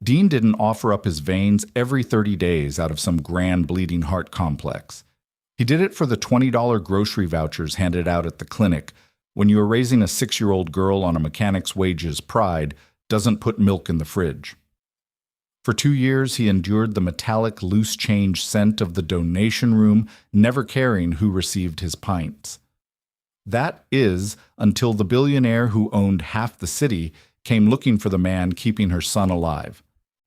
Dean didn't offer up his veins every 30 days out of some grand bleeding heart complex. He did it for the $20 grocery vouchers handed out at the clinic when you are raising a 6-year-old girl on a mechanic's wages. Pride doesn't put milk in the fridge. For 2 years, he endured the metallic loose change scent of the donation room, never caring who received his pints. That is, until the billionaire who owned half the city came looking for the man keeping her son alive.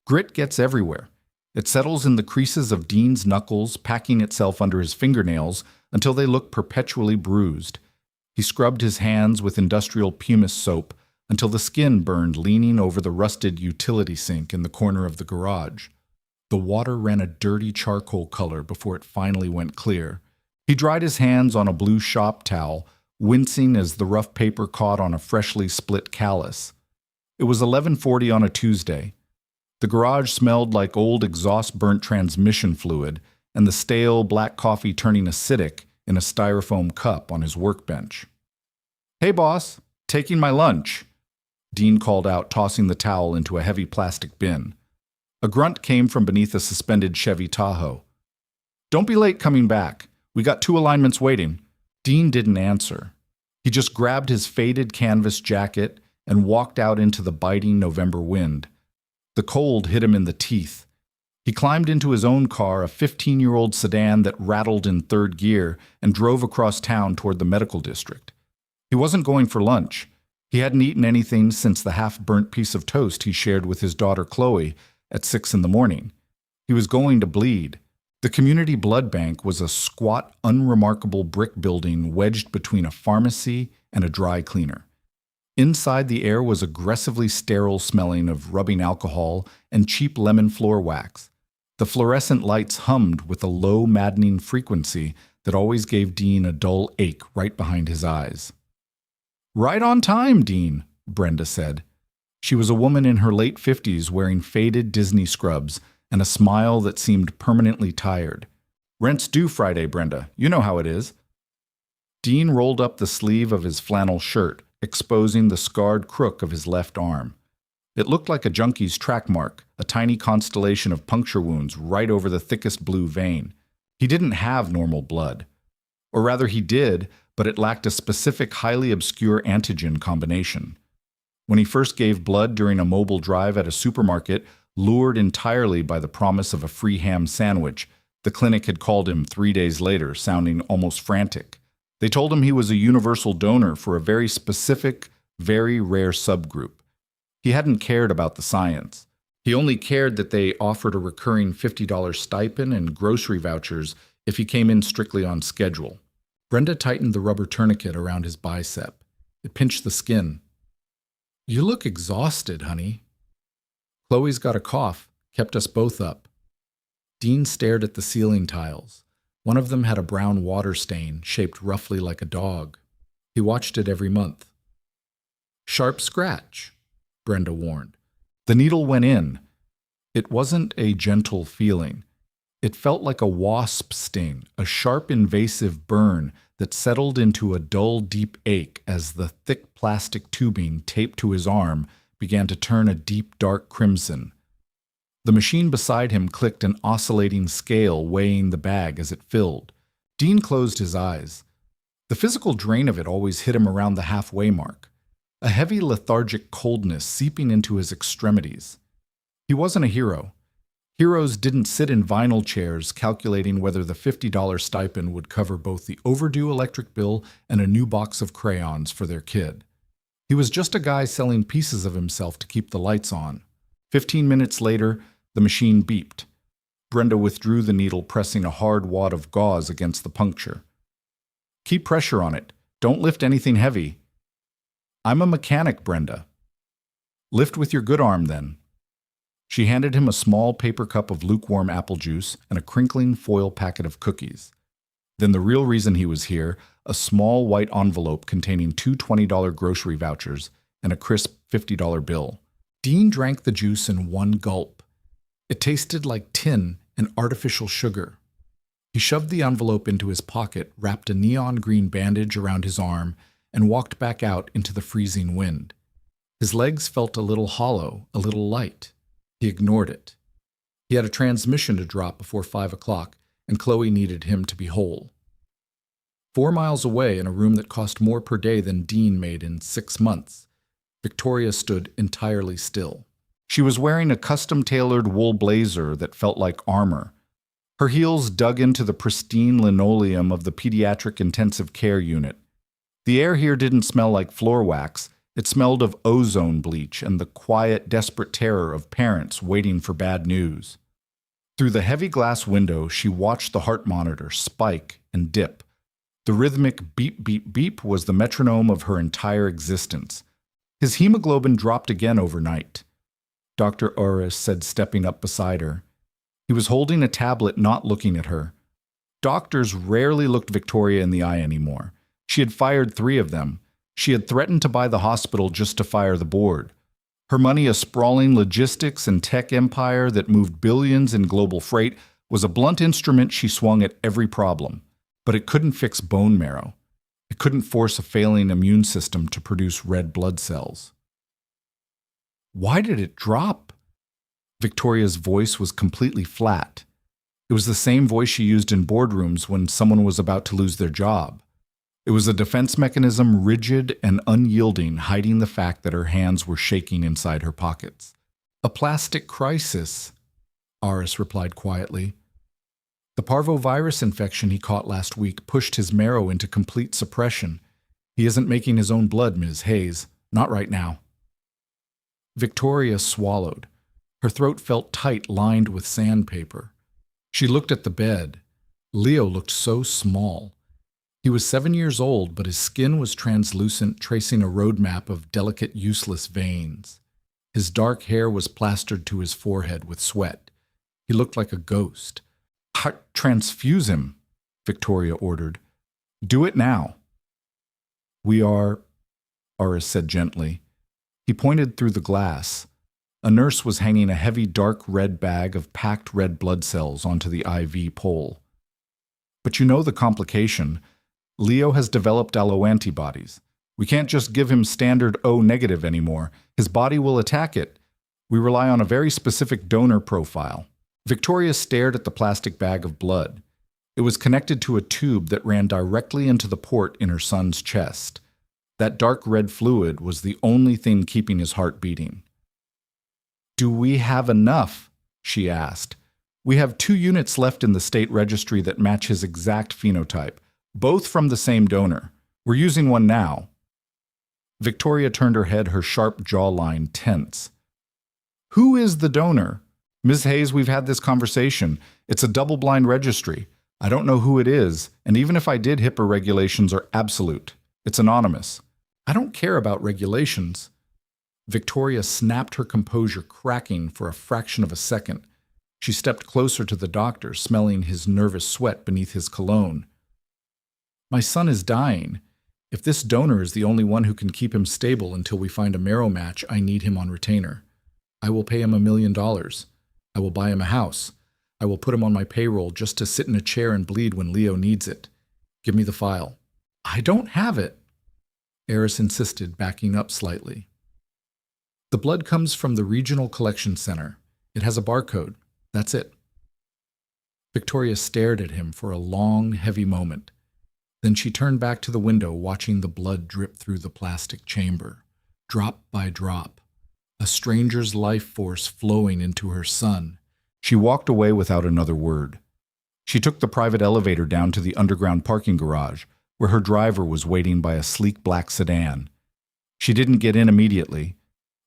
Grit gets everywhere. It settles in the creases of Dean's knuckles, packing itself under his fingernails until they look perpetually bruised. He scrubbed his hands with industrial pumice soap until the skin burned leaning over the rusted utility sink in the corner of the garage. The water ran a dirty charcoal color before it finally went clear. He dried his hands on a blue shop towel, wincing as the rough paper caught on a freshly split callus. It was 11:40 on a Tuesday. The garage smelled like old exhaust-burnt transmission fluid and the stale black coffee turning acidic in a styrofoam cup on his workbench. "Hey, boss, taking my lunch," Dean called out, tossing the towel into a heavy plastic bin. A grunt came from beneath a suspended Chevy Tahoe. "Don't be late coming back. We got 2 alignments waiting." Dean didn't answer. He just grabbed his faded canvas jacket and walked out into the biting November wind. The cold hit him in the teeth. He climbed into his own car, a 15-year-old sedan that rattled in 3rd gear, and drove across town toward the medical district. He wasn't going for lunch. He hadn't eaten anything since the half-burnt piece of toast he shared with his daughter Chloe at 6 in the morning. He was going to bleed. The community blood bank was a squat, unremarkable brick building wedged between a pharmacy and a dry cleaner. Inside, the air was aggressively sterile, smelling of rubbing alcohol and cheap lemon floor wax. The fluorescent lights hummed with a low, maddening frequency that always gave Dean a dull ache right behind his eyes. "Right on time, Dean," Brenda said. She was a woman in her late 50s wearing faded Disney scrubs and a smile that seemed permanently tired. "Rent's due Friday, Brenda. You know how it is." Dean rolled up the sleeve of his flannel shirt, exposing the scarred crook of his left arm. It looked like a junkie's track mark, a tiny constellation of puncture wounds right over the thickest blue vein. He didn't have normal blood. Or rather, he did, but it lacked a specific, highly obscure antigen combination. When he first gave blood during a mobile drive at a supermarket, lured entirely by the promise of a free ham sandwich, the clinic had called him 3 days later, sounding almost frantic. They told him he was a universal donor for a very specific, very rare subgroup. He hadn't cared about the science. He only cared that they offered a recurring $50 stipend and grocery vouchers if he came in strictly on schedule. Brenda tightened the rubber tourniquet around his bicep. It pinched the skin. "You look exhausted, honey." "Chloe's got a cough. Kept us both up." Dean stared at the ceiling tiles. One of them had a brown water stain, shaped roughly like a dog. He watched it every month. "Sharp scratch," Brenda warned. The needle went in. It wasn't a gentle feeling. It felt like a wasp sting, a sharp, invasive burn that settled into a dull, deep ache as the thick plastic tubing taped to his arm began to turn a deep, dark crimson. The machine beside him clicked an oscillating scale, weighing the bag as it filled. Dean closed his eyes. The physical drain of it always hit him around the halfway mark, a heavy lethargic coldness seeping into his extremities. He wasn't a hero. Heroes didn't sit in vinyl chairs calculating whether the $50 stipend would cover both the overdue electric bill and a new box of crayons for their kid. He was just a guy selling pieces of himself to keep the lights on. 15 minutes later, the machine beeped. Brenda withdrew the needle, pressing a hard wad of gauze against the puncture. "Keep pressure on it. Don't lift anything heavy." "I'm a mechanic, Brenda." "Lift with your good arm, then." She handed him a small paper cup of lukewarm apple juice and a crinkling foil packet of cookies. Then the real reason he was here, a small white envelope containing 2 $20 grocery vouchers and a crisp $50 bill. Dean drank the juice in one gulp. It tasted like tin and artificial sugar. He shoved the envelope into his pocket, wrapped a neon green bandage around his arm, and walked back out into the freezing wind. His legs felt a little hollow, a little light. He ignored it. He had a transmission to drop before 5 o'clock, and Chloe needed him to be whole. 4 miles away, in a room that cost more per day than Dean made in 6 months, Victoria stood entirely still. She was wearing a custom-tailored wool blazer that felt like armor. Her heels dug into the pristine linoleum of the pediatric intensive care unit. The air here didn't smell like floor wax. It smelled of ozone bleach and the quiet, desperate terror of parents waiting for bad news. Through the heavy glass window, she watched the heart monitor spike and dip. The rhythmic beep, beep, beep was the metronome of her entire existence. His hemoglobin dropped again overnight. Dr. Orris said, stepping up beside her. He was holding a tablet, not looking at her. Doctors rarely looked Victoria in the eye anymore. She had fired 3 of them. She had threatened to buy the hospital just to fire the board. Her money, a sprawling logistics and tech empire that moved billions in global freight, was a blunt instrument she swung at every problem. But it couldn't fix bone marrow. It couldn't force a failing immune system to produce red blood cells. Why did it drop? Victoria's voice was completely flat. It was the same voice she used in boardrooms when someone was about to lose their job. It was a defense mechanism, rigid and unyielding, hiding the fact that her hands were shaking inside her pockets. A plastic crisis, Aris replied quietly. The parvovirus infection he caught last week pushed his marrow into complete suppression. He isn't making his own blood, Ms. Hayes. Not right now. Victoria swallowed. Her throat felt tight, lined with sandpaper. She looked at the bed. Leo looked so small. He was 7 years old, but his skin was translucent, tracing a roadmap of delicate, useless veins. His dark hair was plastered to his forehead with sweat. He looked like a ghost. Transfuse him, Victoria ordered. Do it now. We are, Aris said gently. He pointed through the glass. A nurse was hanging a heavy dark red bag of packed red blood cells onto the IV pole. But you know the complication. Leo has developed alloantibodies. We can't just give him standard O negative anymore. His body will attack it. We rely on a very specific donor profile. Victoria stared at the plastic bag of blood. It was connected to a tube that ran directly into the port in her son's chest. That dark red fluid was the only thing keeping his heart beating. Do we have enough? She asked. We have 2 units left in the state registry that match his exact phenotype, both from the same donor. We're using one now. Victoria turned her head, her sharp jawline tense. Who is the donor? Ms. Hayes, we've had this conversation. It's a double-blind registry. I don't know who it is, and even if I did, HIPAA regulations are absolute. It's anonymous. I don't care about regulations. Victoria snapped her composure, cracking for a fraction of a second. She stepped closer to the doctor, smelling his nervous sweat beneath his cologne. My son is dying. If this donor is the only one who can keep him stable until we find a marrow match, I need him on retainer. I will pay him $1 million. I will buy him a house. I will put him on my payroll just to sit in a chair and bleed when Leo needs it. Give me the file. I don't have it, Aris insisted, backing up slightly. The blood comes from the Regional Collection Center. It has a barcode. That's it. Victoria stared at him for a long, heavy moment. Then she turned back to the window, watching the blood drip through the plastic chamber, drop by drop. A stranger's life force flowing into her son. She walked away without another word. She took the private elevator down to the underground parking garage, where her driver was waiting by a sleek black sedan. She didn't get in immediately.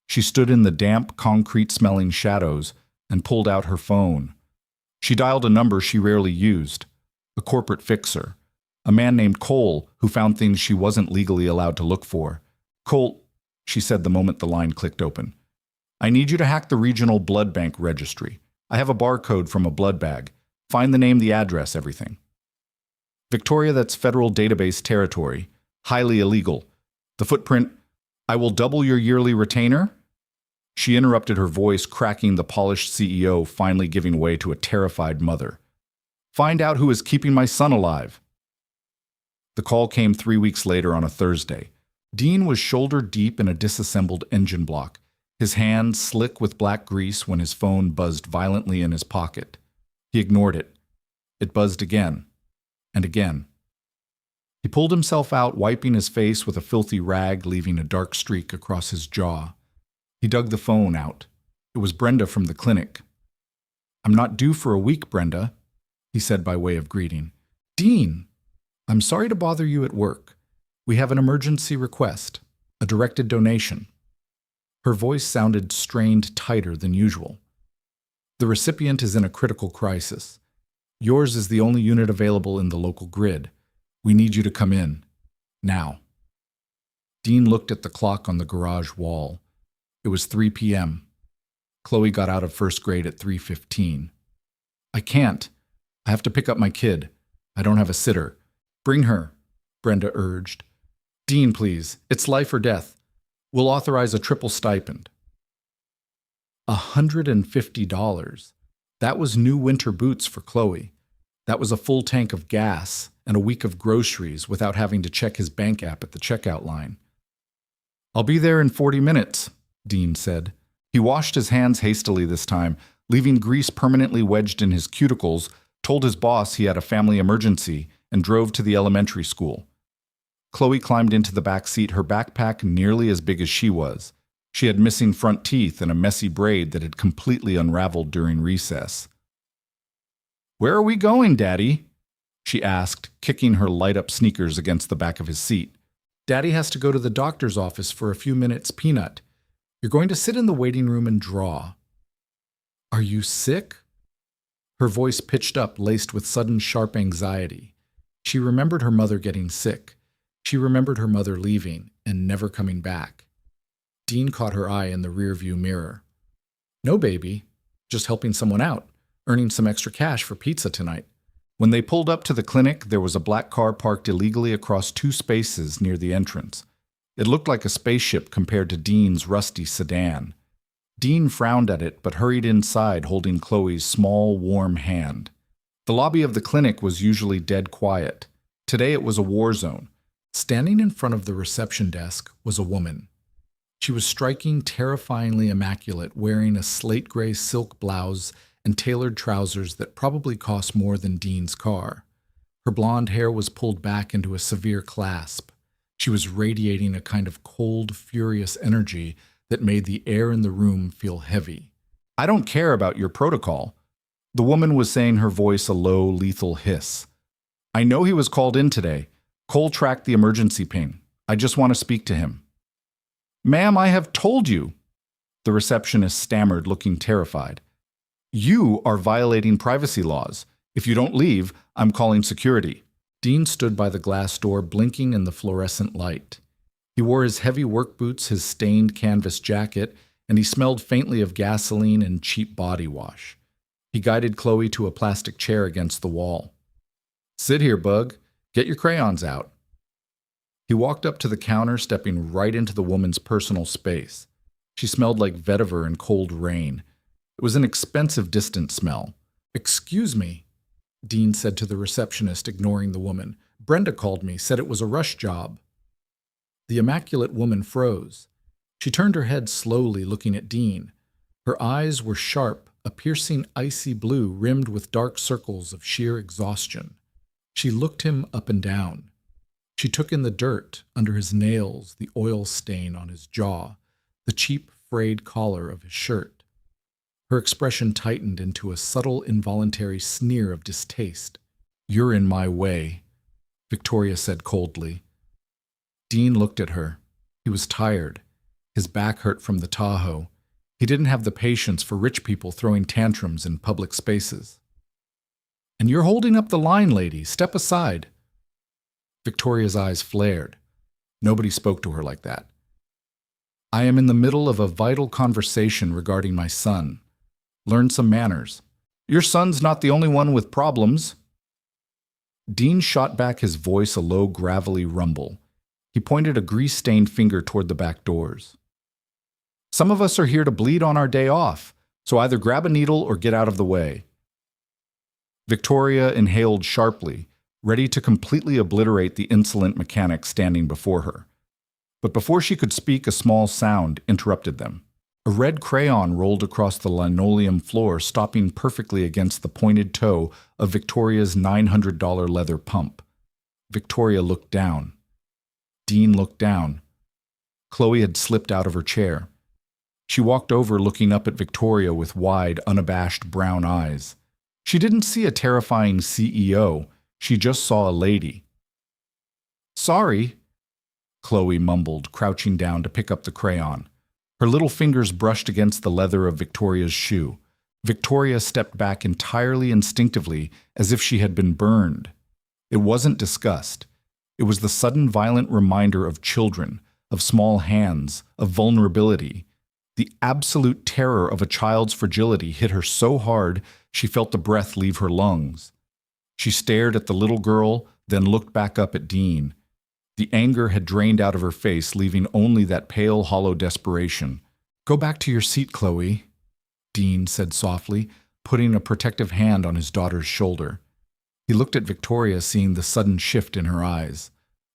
She stood in the damp, concrete-smelling shadows and pulled out her phone. She dialed a number she rarely used, a corporate fixer, a man named Cole who found things she wasn't legally allowed to look for. Cole, she said the moment the line clicked open. I need you to hack the regional blood bank registry. I have a barcode from a blood bag. Find the name, the address, everything. Victoria, that's federal database territory. Highly illegal. The footprint, I will double your yearly retainer. She interrupted, her voice cracking, the polished CEO finally giving way to a terrified mother. Find out who is keeping my son alive. The call came 3 weeks later on a Thursday. Dean was shoulder deep in a disassembled engine block. his hand slick with black grease when his phone buzzed violently in his pocket. He ignored it. It buzzed again, and again. He pulled himself out, wiping his face with a filthy rag, leaving a dark streak across his jaw. He dug the phone out. It was Brenda from the clinic. "I'm not due for a week, Brenda," he said by way of greeting. "Dean, I'm sorry to bother you at work. We have an emergency request, a directed donation." Her voice sounded strained tighter than usual. "The recipient is in a critical crisis. Yours is the only unit available in the local grid. We need you to come in. Now." Dean looked at the clock on the garage wall. It was 3 p.m. Chloe got out of first grade at 3:15. "I can't. I have to pick up my kid. I don't have a sitter." "Bring her," Brenda urged. "Dean, please. It's life or death. We'll authorize a triple stipend." $150. That was new winter boots for Chloe. That was a full tank of gas and a week of groceries without having to check his bank app at the checkout line. "I'll be there in 40 minutes, Dean said. He washed his hands hastily this time, leaving grease permanently wedged in his cuticles, told his boss he had a family emergency, and drove to the elementary school. Chloe climbed into the back seat, her backpack nearly as big as she was. She had missing front teeth and a messy braid that had completely unraveled during recess. "Where are we going, Daddy?" she asked, kicking her light-up sneakers against the back of his seat. "Daddy has to go to the doctor's office for a few minutes, Peanut. You're going to sit in the waiting room and draw." "Are you sick?" Her voice pitched up, laced with sudden sharp anxiety. She remembered her mother getting sick. She remembered her mother leaving and never coming back. Dean caught her eye in the rearview mirror. "No, baby. Just helping someone out, earning some extra cash for pizza tonight." When they pulled up to the clinic, there was a black car parked illegally across 2 spaces near the entrance. It looked like a spaceship compared to Dean's rusty sedan. Dean frowned at it, but hurried inside, holding Chloe's small, warm hand. The lobby of the clinic was usually dead quiet. Today it was a war zone. Standing in front of the reception desk was a woman. She was striking, terrifyingly immaculate, wearing a slate-gray silk blouse and tailored trousers that probably cost more than Dean's car. Her blonde hair was pulled back into a severe clasp. She was radiating a kind of cold, furious energy that made the air in the room feel heavy. "I don't care about your protocol," the woman was saying, her voice a low, lethal hiss. "I know he was called in today. Cole tracked the emergency ping. I just want to speak to him." "Ma'am, I have told you," the receptionist stammered, looking terrified. "You are violating privacy laws. If you don't leave, I'm calling security." Dean stood by the glass door, blinking in the fluorescent light. He wore his heavy work boots, his stained canvas jacket, and he smelled faintly of gasoline and cheap body wash. He guided Chloe to a plastic chair against the wall. "Sit here, Bug. Get your crayons out." He walked up to the counter, stepping right into the woman's personal space. She smelled like vetiver and cold rain. It was an expensive, distant smell. "Excuse me," Dean said to the receptionist, ignoring the woman. "Brenda called me, said it was a rush job." The immaculate woman froze. She turned her head slowly, looking at Dean. Her eyes were sharp, a piercing icy blue rimmed with dark circles of sheer exhaustion. She looked him up and down. She took in the dirt under his nails, the oil stain on his jaw, the cheap frayed collar of his shirt. Her expression tightened into a subtle, involuntary sneer of distaste. "You're in my way," Victoria said coldly. Dean looked at her. He was tired. His back hurt from the Tahoe. He didn't have the patience for rich people throwing tantrums in public spaces. "And you're holding up the line, lady. Step aside." Victoria's eyes flared. Nobody spoke to her like that. "I am in the middle of a vital conversation regarding my son. Learn some manners. Your son's not the only one with problems." Dean shot back, his voice a low, gravelly rumble. He pointed a grease-stained finger toward the back doors. "Some of us are here to bleed on our day off, so either grab a needle or get out of the way." Victoria inhaled sharply, ready to completely obliterate the insolent mechanic standing before her. But before she could speak, a small sound interrupted them. A red crayon rolled across the linoleum floor, stopping perfectly against the pointed toe of Victoria's $900 leather pump. Victoria looked down. Dean looked down. Chloe had slipped out of her chair. She walked over, looking up at Victoria with wide, unabashed brown eyes. She didn't see a terrifying CEO. She just saw a lady. "Sorry," Chloe mumbled, crouching down to pick up the crayon. Her little fingers brushed against the leather of Victoria's shoe. Victoria stepped back entirely instinctively, as if she had been burned. It wasn't disgust. It was the sudden violent reminder of children, of small hands, of vulnerability. The absolute terror of a child's fragility hit her so hard she felt the breath leave her lungs. She stared at the little girl, then looked back up at Dean. The anger had drained out of her face, leaving only that pale, hollow desperation. "Go back to your seat, Chloe," Dean said softly, putting a protective hand on his daughter's shoulder. He looked at Victoria, seeing the sudden shift in her eyes,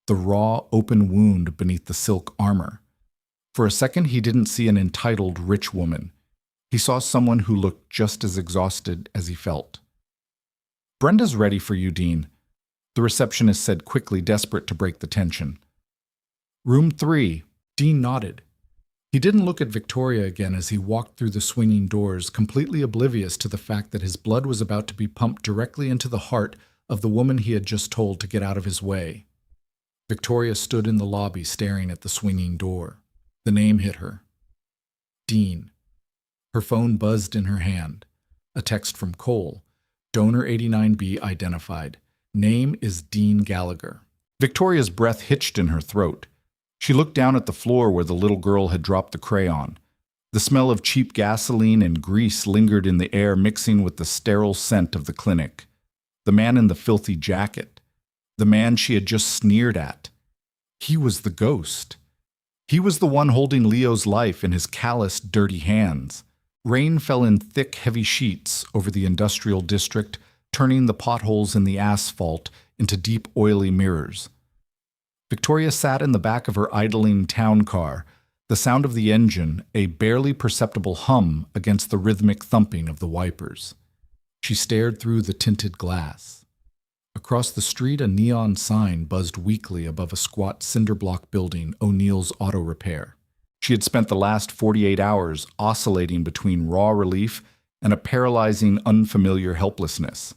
the raw, open wound beneath the silk armor. For a second, he didn't see an entitled, rich woman. He saw someone who looked just as exhausted as he felt. "Brenda's ready for you, Dean," the receptionist said quickly, desperate to break the tension. "Room 3. Dean nodded. He didn't look at Victoria again as he walked through the swinging doors, completely oblivious to the fact that his blood was about to be pumped directly into the heart of the woman he had just told to get out of his way. Victoria stood in the lobby staring at the swinging door. The name hit her. Dean. Her phone buzzed in her hand. A text from Cole. Donor 89B identified. Name is Dean Gallagher. Victoria's breath hitched in her throat. She looked down at the floor where the little girl had dropped the crayon. The smell of cheap gasoline and grease lingered in the air, mixing with the sterile scent of the clinic. The man in the filthy jacket. The man she had just sneered at. He was the ghost. He was the one holding Leo's life in his calloused, dirty hands. Rain fell in thick, heavy sheets over the industrial district, turning the potholes in the asphalt into deep, oily mirrors. Victoria sat in the back of her idling town car, the sound of the engine a barely perceptible hum against the rhythmic thumping of the wipers. She stared through the tinted glass. Across the street, a neon sign buzzed weakly above a squat cinder-block building, O'Neill's Auto Repair. She had spent the last 48 hours oscillating between raw relief and a paralyzing, unfamiliar helplessness.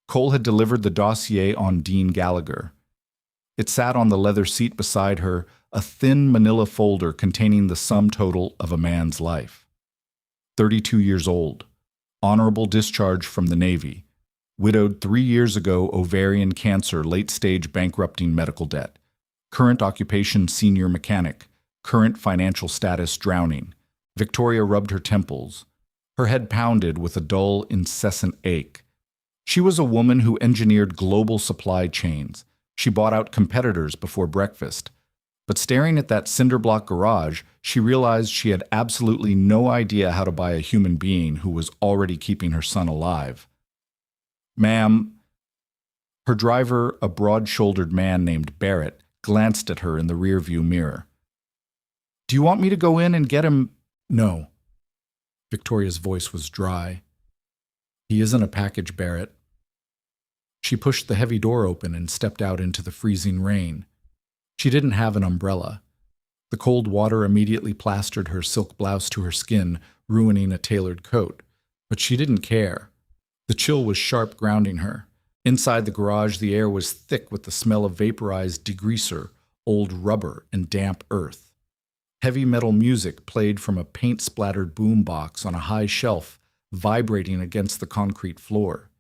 Cole had delivered the dossier on Dean Gallagher. It sat on the leather seat beside her, a thin manila folder containing the sum total of a man's life. 32 years old. Honorable discharge from the Navy. Widowed 3 years ago, ovarian cancer, late-stage bankrupting medical debt. Current occupation, senior mechanic. Current financial status, drowning. Victoria rubbed her temples. Her head pounded with a dull, incessant ache. She was a woman who engineered global supply chains. She bought out competitors before breakfast. But staring at that cinder-block garage, she realized she had absolutely no idea how to buy a human being who was already keeping her son alive. "Ma'am." Her driver, a broad-shouldered man named Barrett, glanced at her in the rearview mirror. "Do you want me to go in and get him?" "No." Victoria's voice was dry. "He isn't a package, Barrett." She pushed the heavy door open and stepped out into the freezing rain. She didn't have an umbrella. The cold water immediately plastered her silk blouse to her skin, ruining a tailored coat. But she didn't care. The chill was sharp, grounding her. Inside the garage, the air was thick with the smell of vaporized degreaser, old rubber, and damp earth. Heavy metal music played from a paint-splattered boombox on a high shelf, vibrating against the concrete floor.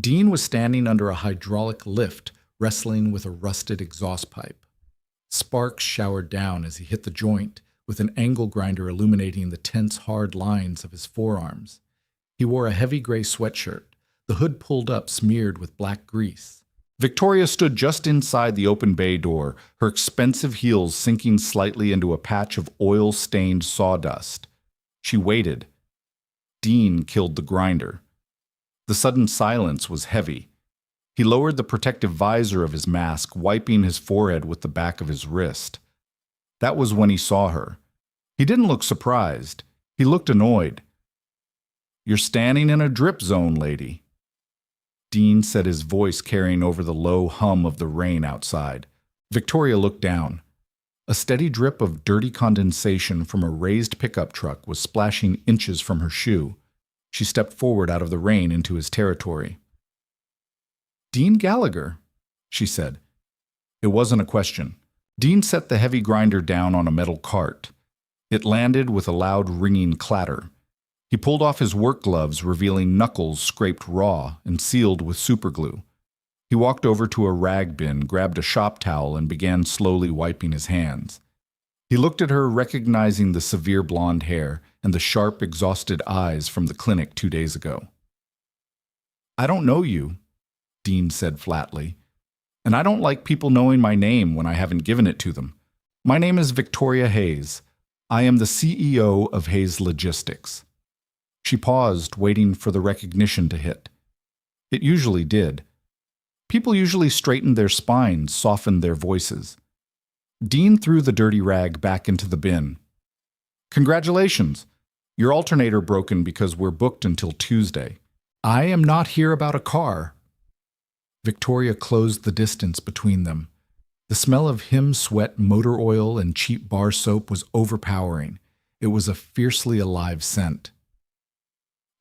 Dean was standing under a hydraulic lift, wrestling with a rusted exhaust pipe. Sparks showered down as he hit the joint, with an angle grinder illuminating the tense, hard lines of his forearms. He wore a heavy gray sweatshirt, the hood pulled up, smeared with black grease. Victoria stood just inside the open bay door, her expensive heels sinking slightly into a patch of oil-stained sawdust. She waited. Dean killed the grinder. The sudden silence was heavy. He lowered the protective visor of his mask, wiping his forehead with the back of his wrist. That was when he saw her. He didn't look surprised. He looked annoyed. "You're standing in a drip zone, lady." Dean said, his voice carrying over the low hum of the rain outside. Victoria looked down. A steady drip of dirty condensation from a raised pickup truck was splashing inches from her shoe. She stepped forward out of the rain into his territory. "Dean Gallagher," she said. It wasn't a question. Dean set the heavy grinder down on a metal cart. It landed with a loud ringing clatter. He pulled off his work gloves, revealing knuckles scraped raw and sealed with superglue. He walked over to a rag bin, grabbed a shop towel, and began slowly wiping his hands. He looked at her, recognizing the severe blonde hair and the sharp, exhausted eyes from the clinic 2 days ago. "I don't know you," Dean said flatly, "and I don't like people knowing my name when I haven't given it to them. My name is Victoria Hayes. I am the CEO of Hayes Logistics." She paused, waiting for the recognition to hit. It usually did. People usually straightened their spines, softened their voices. Dean threw the dirty rag back into the bin. "Congratulations. Your alternator broken because we're booked until Tuesday. I am not here about a car." Victoria closed the distance between them. The smell of him sweat, motor oil, and cheap bar soap was overpowering. It was a fiercely alive scent.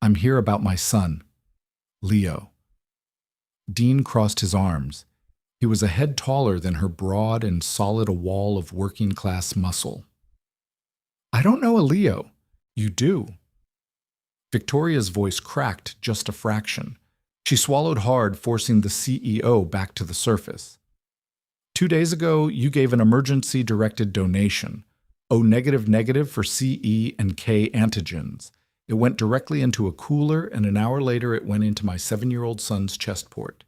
"I'm here about my son, Leo." Dean crossed his arms. He was a head taller than her, broad and solid, a wall of working-class muscle. "I don't know a Leo." "You do." Victoria's voice cracked just a fraction. She swallowed hard, forcing the CEO back to the surface. "2 days ago, you gave an emergency-directed donation. O negative for CE and K antigens. It went directly into a cooler, and an hour later it went into my 7-year-old son's chest port.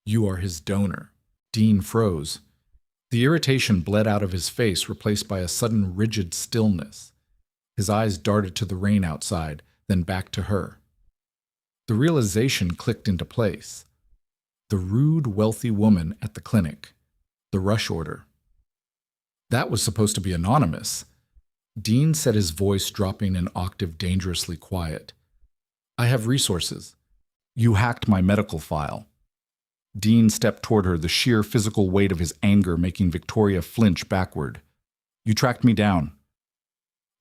You are his donor." Dean froze. The irritation bled out of his face, replaced by a sudden rigid stillness. His eyes darted to the rain outside, then back to her. The realization clicked into place. The rude, wealthy woman at the clinic. The rush order. That was supposed to be anonymous. Dean said, his voice dropping an octave, dangerously quiet. "I have resources. You hacked my medical file." Dean stepped toward her, the sheer physical weight of his anger making Victoria flinch backward. "You tracked me down.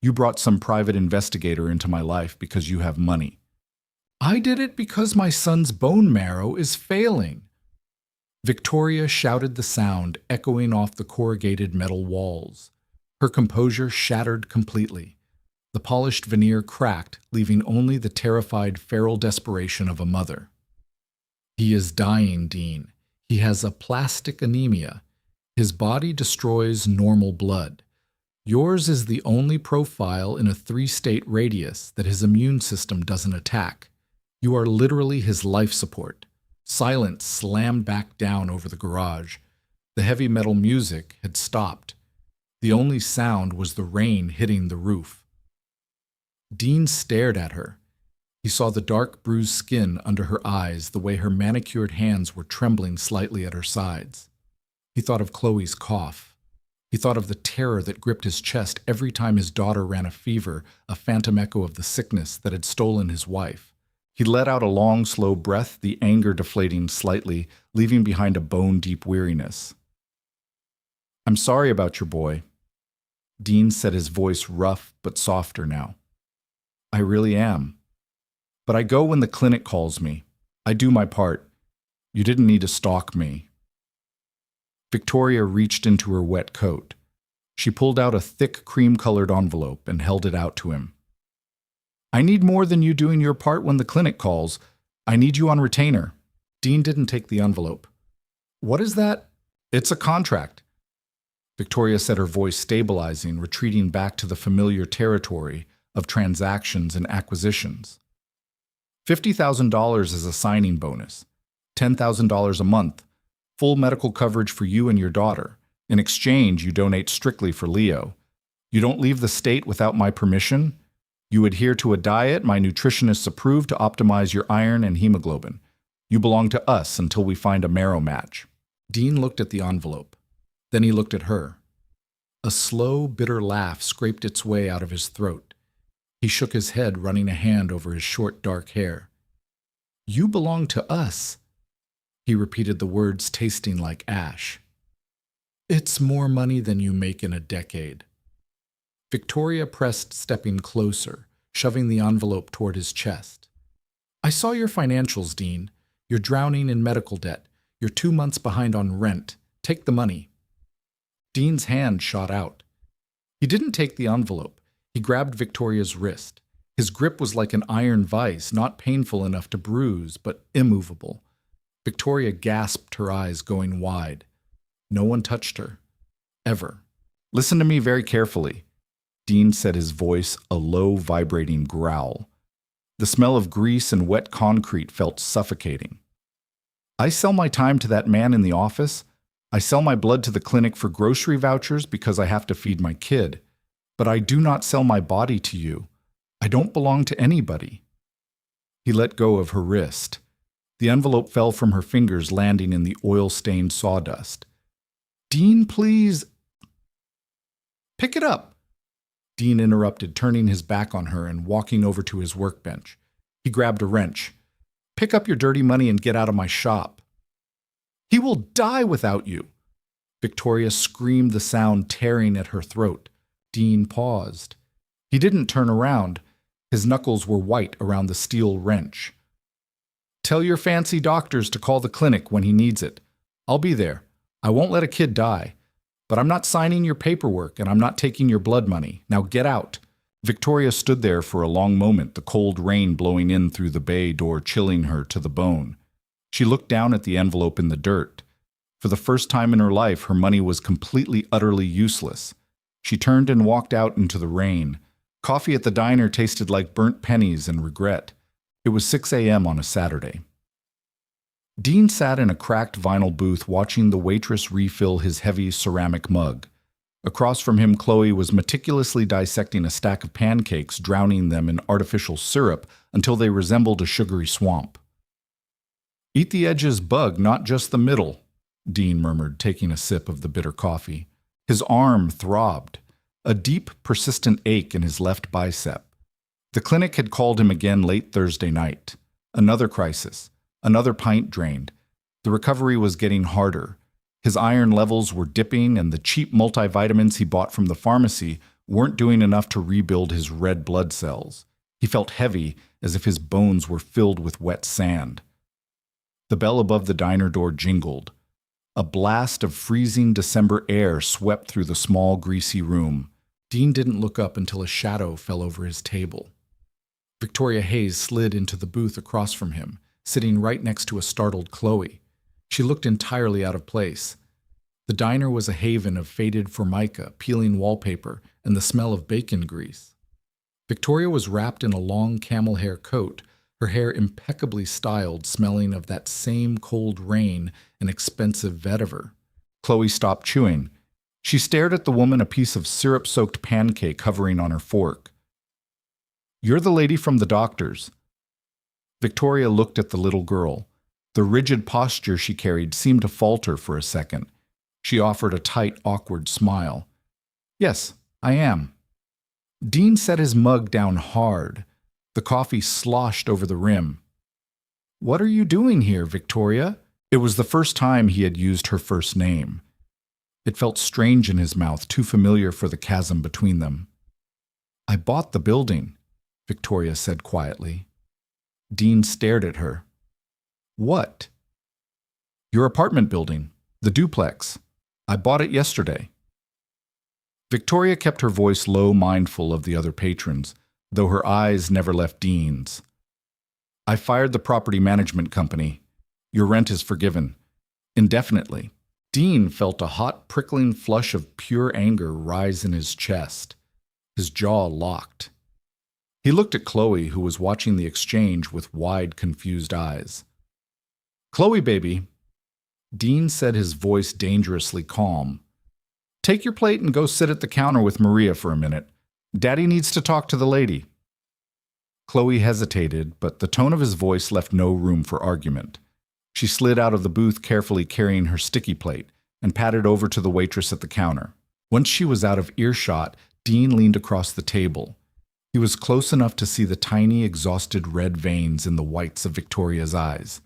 You brought some private investigator into my life because you have money." "I did it because my son's bone marrow is failing." Victoria shouted, the sound echoing off the corrugated metal walls. Her composure shattered completely. The polished veneer cracked, leaving only the terrified, feral desperation of a mother. "He is dying, Dean. He has aplastic anemia. His body destroys normal blood. Yours is the only profile in a 3-state radius that his immune system doesn't attack. You are literally his life support." Silence slammed back down over the garage. The heavy metal music had stopped. The only sound was the rain hitting the roof. Dean stared at her. He saw the dark, bruised skin under her eyes, the way her manicured hands were trembling slightly at her sides. He thought of Chloe's cough. He thought of the terror that gripped his chest every time his daughter ran a fever, a phantom echo of the sickness that had stolen his wife. He let out a long, slow breath, the anger deflating slightly, leaving behind a bone-deep weariness. "I'm sorry about your boy." Dean said, his voice rough but softer now. "I really am. But I go when the clinic calls me. I do my part. You didn't need to stalk me." Victoria reached into her wet coat. She pulled out a thick, cream-colored envelope and held it out to him. "I need more than you doing your part when the clinic calls. I need you on retainer." Dean didn't take the envelope. "What is that?" "It's a contract." Victoria said, her voice stabilizing, retreating back to the familiar territory of transactions and acquisitions. $50,000 as a signing bonus, $10,000 a month, full medical coverage for you and your daughter. In exchange, you donate strictly for Leo. You don't leave the state without my permission. You adhere to a diet my nutritionists approve to optimize your iron and hemoglobin. You belong to us until we find a marrow match." Dean looked at the envelope. Then he looked at her. A slow, bitter laugh scraped its way out of his throat. He shook his head, running a hand over his short, dark hair. "You belong to us." He repeated the words, tasting like ash. "It's more money than you make in a decade." Victoria pressed, stepping closer, shoving the envelope toward his chest. "I saw your financials, Dean. You're drowning in medical debt. You're 2 months behind on rent. Take the money." Dean's hand shot out. He didn't take the envelope. He grabbed Victoria's wrist. His grip was like an iron vise, not painful enough to bruise, but immovable. Victoria gasped, her eyes going wide. No one touched her. Ever. "Listen to me very carefully," Dean said, his voice a low, vibrating growl. The smell of grease and wet concrete felt suffocating. "I sell my time to that man in the office. I sell my blood to the clinic for grocery vouchers because I have to feed my kid. But I do not sell my body to you. I don't belong to anybody." He let go of her wrist. The envelope fell from her fingers, landing in the oil-stained sawdust. "Dean, please." "Pick it up," Dean interrupted, turning his back on her and walking over to his workbench. He grabbed a wrench. "Pick up your dirty money and get out of my shop." "He will die without you." Victoria screamed, the sound tearing at her throat. Dean paused. He didn't turn around. His knuckles were white around the steel wrench. "Tell your fancy doctors to call the clinic when he needs it. I'll be there. I won't let a kid die. But I'm not signing your paperwork, and I'm not taking your blood money. Now get out." Victoria stood there for a long moment, the cold rain blowing in through the bay door, chilling her to the bone. She looked down at the envelope in the dirt. For the first time in her life, her money was completely, utterly useless. She turned and walked out into the rain. Coffee at the diner tasted like burnt pennies and regret. It was 6 a.m. on a Saturday. Dean sat in a cracked vinyl booth watching the waitress refill his heavy ceramic mug. Across from him, Chloe was meticulously dissecting a stack of pancakes, drowning them in artificial syrup until they resembled a sugary swamp. "Eat the edges, bug, not just the middle," Dean murmured, taking a sip of the bitter coffee. His arm throbbed, a deep, persistent ache in his left bicep. The clinic had called him again late Thursday night. Another crisis, another pint drained. The recovery was getting harder. His iron levels were dipping, and the cheap multivitamins he bought from the pharmacy weren't doing enough to rebuild his red blood cells. He felt heavy, as if his bones were filled with wet sand. The bell above the diner door jingled. A blast of freezing December air swept through the small, greasy room. Dean didn't look up until a shadow fell over his table. Victoria Hayes slid into the booth across from him, sitting right next to a startled Chloe. She looked entirely out of place. The diner was a haven of faded formica, peeling wallpaper, and the smell of bacon grease. Victoria was wrapped in a long camel hair coat, her hair impeccably styled, smelling of that same cold rain and expensive vetiver. Chloe stopped chewing. She stared at the woman, a piece of syrup-soaked pancake hovering on her fork. "You're the lady from the doctor's." Victoria looked at the little girl. The rigid posture she carried seemed to falter for a second. She offered a tight, awkward smile. "Yes, I am." Dean set his mug down hard. The coffee sloshed over the rim. "What are you doing here, Victoria?" It was the first time he had used her first name. It felt strange in his mouth, too familiar for the chasm between them. "I bought the building," Victoria said quietly. Dean stared at her. "What?" "Your apartment building, the duplex. I bought it yesterday." Victoria kept her voice low, mindful of the other patrons, though her eyes never left Dean's. "I fired the property management company. Your rent is forgiven. Indefinitely." Dean felt a hot, prickling flush of pure anger rise in his chest. His jaw locked. He looked at Chloe, who was watching the exchange with wide, confused eyes. "Chloe, baby," Dean said, his voice dangerously calm. "Take your plate and go sit at the counter with Maria for a minute. Daddy needs to talk to the lady." Chloe hesitated, but the tone of his voice left no room for argument. She slid out of the booth, carefully carrying her sticky plate, and padded over to the waitress at the counter. Once she was out of earshot, Dean leaned across the table. He was close enough to see the tiny, exhausted red veins in the whites of Victoria's eyes.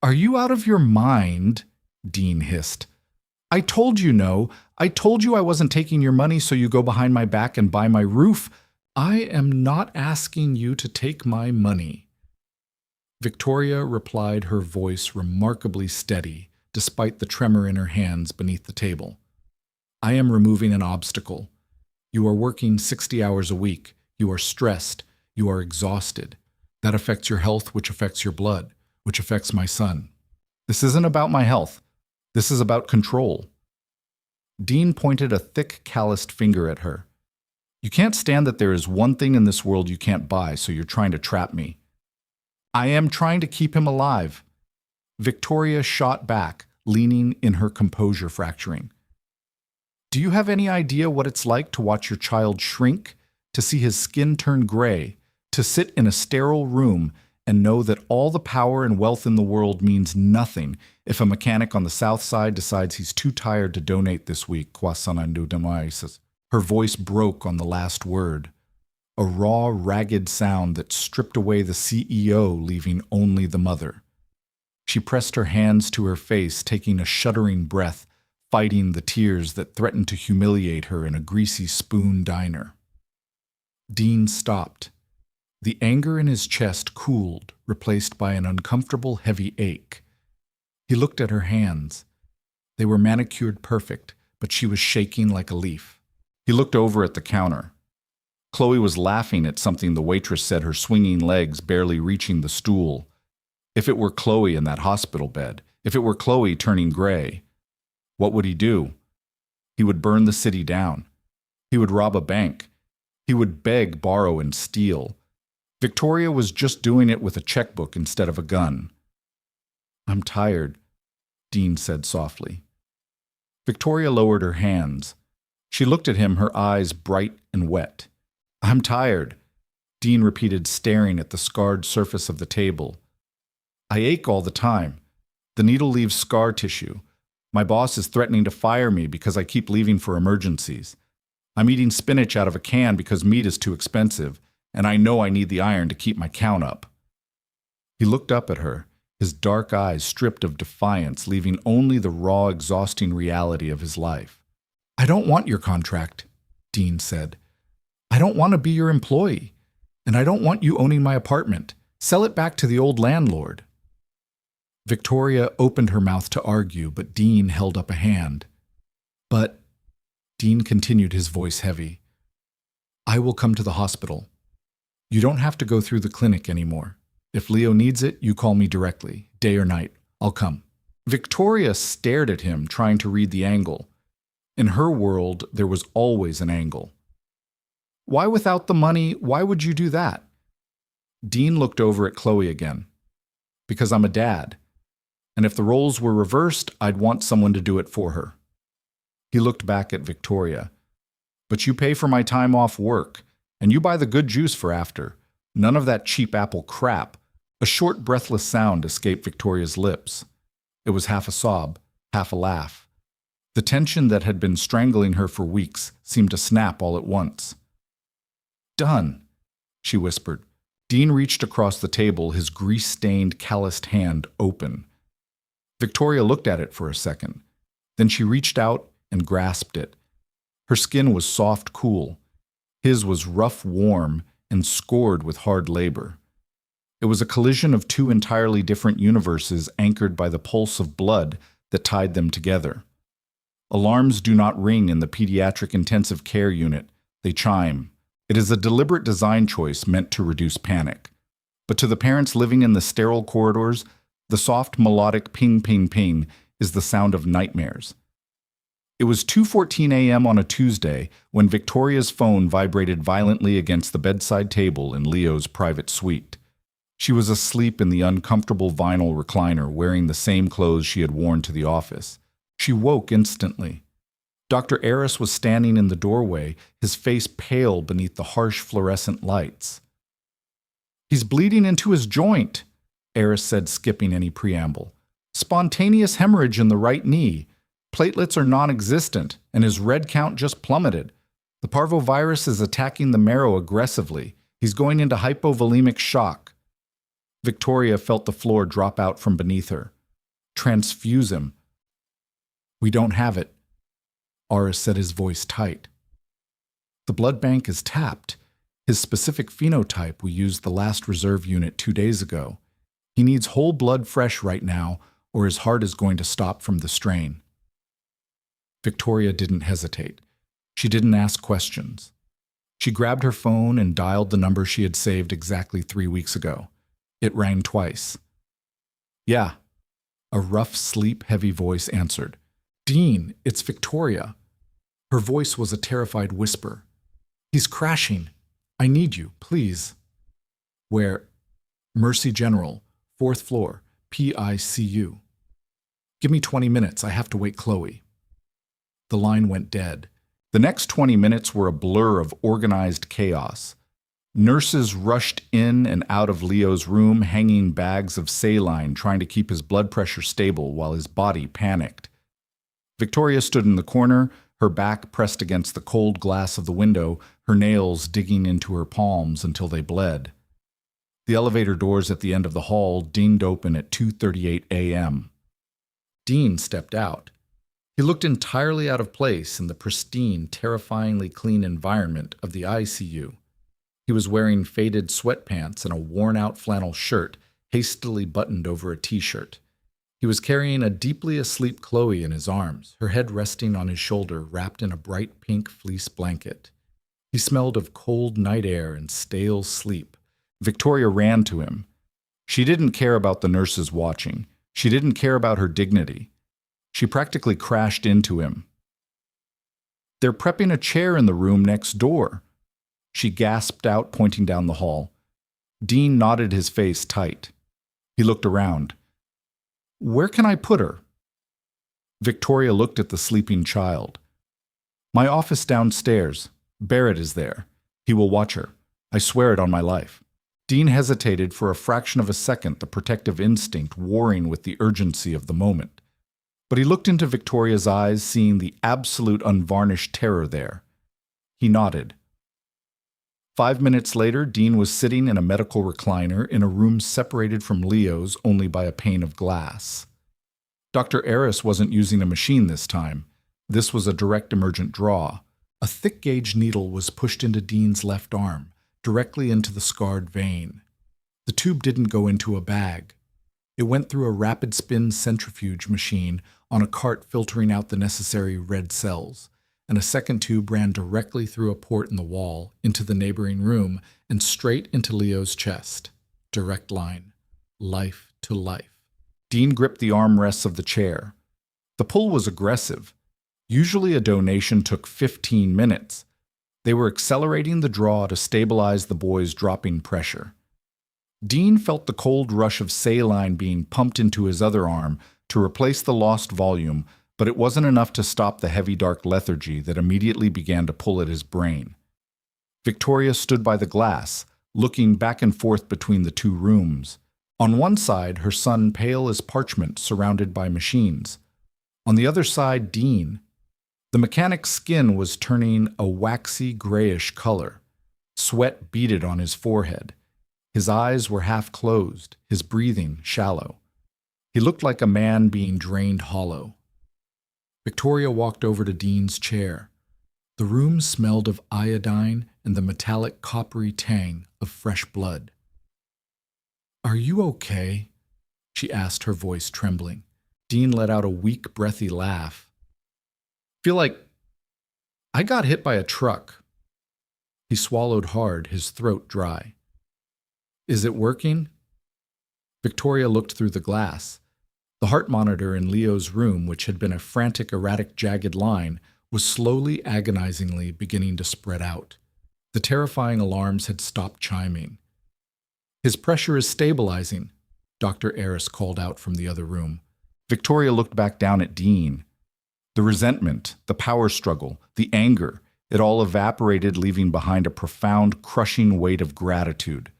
"Are you out of your mind?" Dean hissed. "I told you no. I told you I wasn't taking your money so you go behind my back and buy my roof. I am not asking you to take my money." Victoria replied, her voice remarkably steady, despite the tremor in her hands beneath the table. "I am removing an obstacle. You are working 60 hours a week. You are stressed. You are exhausted. That affects your health, which affects your blood, which affects my son. This isn't about my health. This is about control." Dean pointed a thick, calloused finger at her. "You can't stand that there is one thing in this world you can't buy, so you're trying to trap me." "I am trying to keep him alive." Victoria shot back, leaning in her composure fracturing. "Do you have any idea what it's like to watch your child shrink, to see his skin turn gray, to sit in a sterile room and know that all the power and wealth in the world means nothing if a mechanic on the south side decides he's too tired to donate this week?" Her voice broke on the last word, a raw, ragged sound that stripped away the CEO, leaving only the mother. She pressed her hands to her face, taking a shuddering breath, fighting the tears that threatened to humiliate her in a greasy spoon diner. Dean stopped. The anger in his chest cooled, replaced by an uncomfortable, heavy ache. He looked at her hands. They were manicured perfect, but she was shaking like a leaf. He looked over at the counter. Chloe was laughing at something the waitress said, her swinging legs barely reaching the stool. If it were Chloe in that hospital bed, if it were Chloe turning gray, what would he do? He would burn the city down. He would rob a bank. He would beg, borrow, and steal. Victoria was just doing it with a checkbook instead of a gun. "I'm tired," Dean said softly. Victoria lowered her hands. She looked at him, her eyes bright and wet. "I'm tired," Dean repeated, staring at the scarred surface of the table. "I ache all the time. The needle leaves scar tissue. My boss is threatening to fire me because I keep leaving for emergencies. I'm eating spinach out of a can because meat is too expensive, and I know I need the iron to keep my count up." He looked up at her, his dark eyes stripped of defiance, leaving only the raw, exhausting reality of his life. "I don't want your contract," Dean said. "I don't want to be your employee, and I don't want you owning my apartment. Sell it back to the old landlord." Victoria opened her mouth to argue, but Dean held up a hand. "But," Dean continued, his voice heavy, "I will come to the hospital. You don't have to go through the clinic anymore. If Leo needs it, you call me directly, day or night. I'll come." Victoria stared at him, trying to read the angle. In her world, there was always an angle. "Why without the money? Why would you do that?" Dean looked over at Chloe again. "Because I'm a dad. And if the roles were reversed, I'd want someone to do it for her." He looked back at Victoria. "But you pay for my time off work, and you buy the good juice for after. None of that cheap apple crap." A short, breathless sound escaped Victoria's lips. It was half a sob, half a laugh. The tension that had been strangling her for weeks seemed to snap all at once. "Done," she whispered. Dean reached across the table, his grease-stained, calloused hand open. Victoria looked at it for a second. Then she reached out and grasped it. Her skin was soft, cool. His was rough, warm, and scored with hard labor. It was a collision of two entirely different universes anchored by the pulse of blood that tied them together. Alarms do not ring in the pediatric intensive care unit. They chime. It is a deliberate design choice meant to reduce panic. But to the parents living in the sterile corridors, the soft melodic ping, ping, ping is the sound of nightmares. It was 2:14 a.m. on a Tuesday when Victoria's phone vibrated violently against the bedside table in Leo's private suite. She was asleep in the uncomfortable vinyl recliner, wearing the same clothes she had worn to the office. She woke instantly. Dr. Eris was standing in the doorway, his face pale beneath the harsh fluorescent lights. "He's bleeding into his joint," Eris said, skipping any preamble. "Spontaneous hemorrhage in the right knee. platelets are non-existent, and his red count just plummeted. The parvovirus is attacking the marrow aggressively. He's going into hypovolemic shock. Victoria felt the floor drop out from beneath her. Transfuse him. We don't have it. Aris said, his voice tight. The blood bank is tapped. His specific phenotype we used the last reserve unit 2 days ago. He needs whole blood fresh right now, or his heart is going to stop from the strain. Victoria didn't hesitate. She didn't ask questions. She grabbed her phone and dialed the number she had saved exactly 3 weeks ago. It rang twice. Yeah. A rough, sleep-heavy voice answered. Dean, it's Victoria. Her voice was a terrified whisper. He's crashing. I need you, please. Where? Mercy General, 4th floor, PICU. Give me 20 minutes. I have to wake Chloe. The line went dead. The next 20 minutes were a blur of organized chaos. Nurses rushed in and out of Leo's room, hanging bags of saline, trying to keep his blood pressure stable while his body panicked. Victoria stood in the corner, her back pressed against the cold glass of the window, her nails digging into her palms until they bled. The elevator doors at the end of the hall dinged open at 2:38 a.m. Dean stepped out. He looked entirely out of place in the pristine, terrifyingly clean environment of the ICU. He was wearing faded sweatpants and a worn-out flannel shirt, hastily buttoned over a t-shirt. He was carrying a deeply asleep Chloe in his arms, her head resting on his shoulder, wrapped in a bright pink fleece blanket. He smelled of cold night air and stale sleep. Victoria ran to him. She didn't care about the nurses watching. She didn't care about her dignity. She practically crashed into him. They're prepping a chair in the room next door. She gasped out, pointing down the hall. Dean nodded, his face tight. He looked around. Where can I put her? Victoria looked at the sleeping child. My office downstairs. Barrett is there. He will watch her. I swear it on my life. Dean hesitated for a fraction of a second, the protective instinct warring with the urgency of the moment. But he looked into Victoria's eyes, seeing the absolute unvarnished terror there. He nodded. 5 minutes later, Dean was sitting in a medical recliner in a room separated from Leo's only by a pane of glass. Dr. Aris wasn't using a machine this time. This was a direct emergent draw. A thick-gauge needle was pushed into Dean's left arm, directly into the scarred vein. The tube didn't go into a bag. It went through a rapid-spin centrifuge machine on a cart filtering out the necessary red cells, and a second tube ran directly through a port in the wall into the neighboring room and straight into Leo's chest. Direct line. Life to life. Dean gripped the armrests of the chair. The pull was aggressive. Usually a donation took 15 minutes. They were accelerating the draw to stabilize the boy's dropping pressure. Dean felt the cold rush of saline being pumped into his other arm to replace the lost volume, but it wasn't enough to stop the heavy dark lethargy that immediately began to pull at his brain. Victoria stood by the glass, looking back and forth between the two rooms. On one side, her son pale as parchment, surrounded by machines. On the other side, Dean. The mechanic's skin was turning a waxy grayish color. Sweat beaded on his forehead. His eyes were half closed, his breathing shallow. He looked like a man being drained hollow. Victoria walked over to Dean's chair. The room smelled of iodine and the metallic coppery tang of fresh blood. Are you okay? She asked, her voice trembling. Dean let out a weak, breathy laugh. Feel like I got hit by a truck. He swallowed hard, his throat dry. Is it working? Victoria looked through the glass. The heart monitor in Leo's room, which had been a frantic, erratic, jagged line, was slowly, agonizingly beginning to spread out. The terrifying alarms had stopped chiming. His pressure is stabilizing, Dr. Aris called out from the other room. Victoria looked back down at Dean. The resentment, the power struggle, the anger, it all evaporated, leaving behind a profound, crushing weight of gratitude.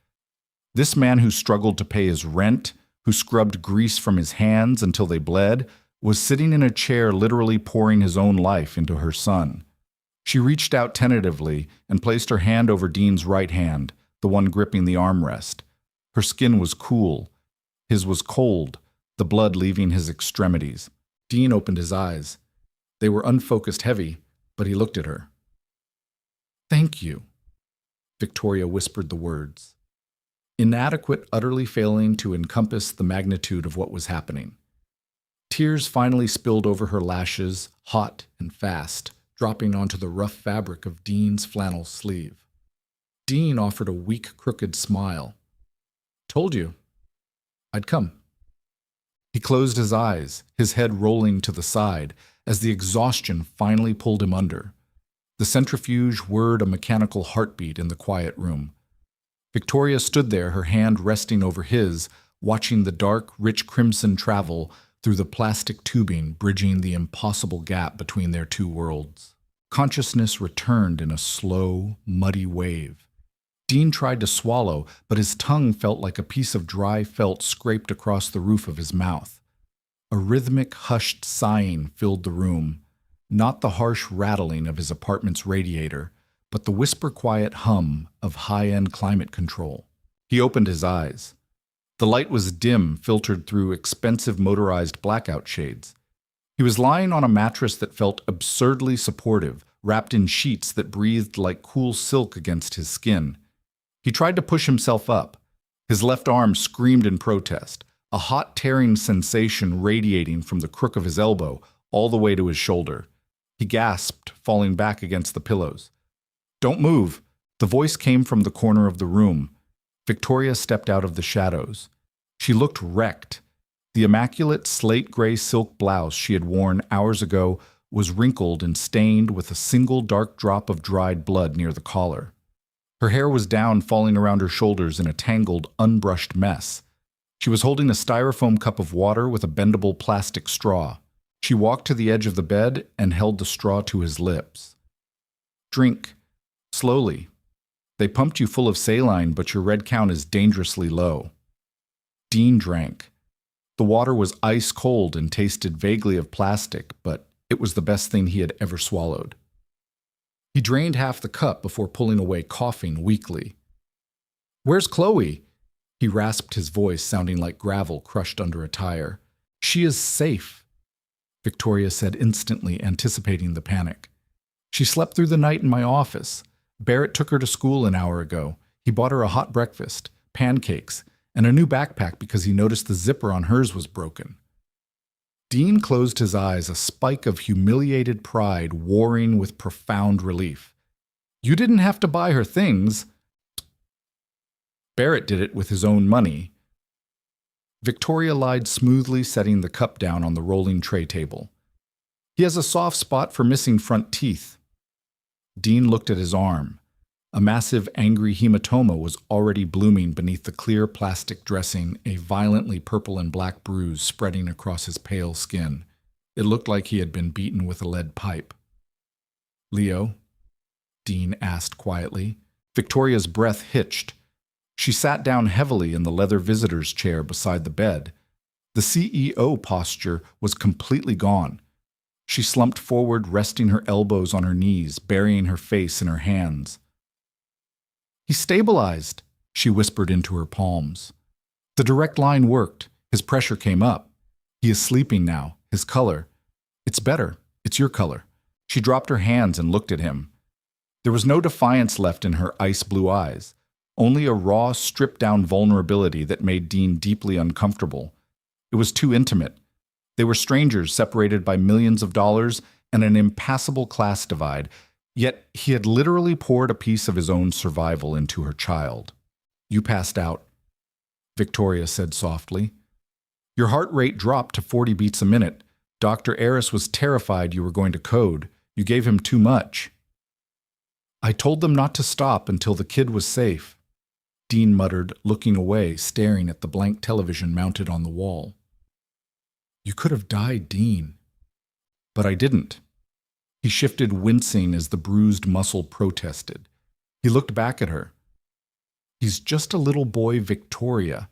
This man who struggled to pay his rent, who scrubbed grease from his hands until they bled, was sitting in a chair literally pouring his own life into her son. She reached out tentatively and placed her hand over Dean's right hand, the one gripping the armrest. Her skin was cool. His was cold, the blood leaving his extremities. Dean opened his eyes. They were unfocused heavy, but he looked at her. "Thank you," Victoria whispered the words, inadequate, utterly failing to encompass the magnitude of what was happening. Tears finally spilled over her lashes, hot and fast, dropping onto the rough fabric of Dean's flannel sleeve. Dean offered a weak, crooked smile. "Told you. I'd come." He closed his eyes, his head rolling to the side, as the exhaustion finally pulled him under. The centrifuge whirred a mechanical heartbeat in the quiet room. Victoria stood there, her hand resting over his, watching the dark, rich crimson travel through the plastic tubing bridging the impossible gap between their two worlds. Consciousness returned in a slow, muddy wave. Dean tried to swallow, but his tongue felt like a piece of dry felt scraped across the roof of his mouth. A rhythmic, hushed sighing filled the room, not the harsh rattling of his apartment's radiator, but the whisper-quiet hum of high-end climate control. He opened his eyes. The light was dim, filtered through expensive motorized blackout shades. He was lying on a mattress that felt absurdly supportive, wrapped in sheets that breathed like cool silk against his skin. He tried to push himself up. His left arm screamed in protest, a hot tearing sensation radiating from the crook of his elbow all the way to his shoulder. He gasped, falling back against the pillows. "Don't move." The voice came from the corner of the room. Victoria stepped out of the shadows. She looked wrecked. The immaculate slate-gray silk blouse she had worn hours ago was wrinkled and stained with a single dark drop of dried blood near the collar. Her hair was down, falling around her shoulders in a tangled, unbrushed mess. She was holding a styrofoam cup of water with a bendable plastic straw. She walked to the edge of the bed and held the straw to his lips. "Drink. Slowly. They pumped you full of saline, but your red count is dangerously low." Dean drank. The water was ice cold and tasted vaguely of plastic, but it was the best thing he had ever swallowed. He drained half the cup before pulling away, coughing weakly. "Where's Chloe?" He rasped, his voice sounding like gravel crushed under a tire. "She is safe," Victoria said instantly, anticipating the panic. "She slept through the night in my office. Barrett took her to school an hour ago. He bought her a hot breakfast, pancakes, and a new backpack because he noticed the zipper on hers was broken." Dean closed his eyes, a spike of humiliated pride warring with profound relief. "You didn't have to buy her things. Barrett did it with his own money." Victoria lied smoothly, setting the cup down on the rolling tray table. "He has a soft spot for missing front teeth." Dean looked at his arm. A massive, angry hematoma was already blooming beneath the clear plastic dressing, a violently purple and black bruise spreading across his pale skin. It looked like he had been beaten with a lead pipe. "Leo?" Dean asked quietly. Victoria's breath hitched. She sat down heavily in the leather visitor's chair beside the bed. The CEO posture was completely gone. She slumped forward, resting her elbows on her knees, burying her face in her hands. "He stabilized," she whispered into her palms. "The direct line worked. His pressure came up. He is sleeping now. His color. It's better. It's your color." She dropped her hands and looked at him. There was no defiance left in her ice-blue eyes, only a raw, stripped-down vulnerability that made Dean deeply uncomfortable. It was too intimate. They were strangers separated by millions of dollars and an impassable class divide, yet he had literally poured a piece of his own survival into her child. "You passed out," Victoria said softly. "Your heart rate dropped to 40 beats a minute. Dr. Eris was terrified you were going to code. You gave him too much." "I told them not to stop until the kid was safe," Dean muttered, looking away, staring at the blank television mounted on the wall. "You could have died, Dean." "But I didn't." He shifted, wincing as the bruised muscle protested. He looked back at her. "He's just a little boy, Victoria.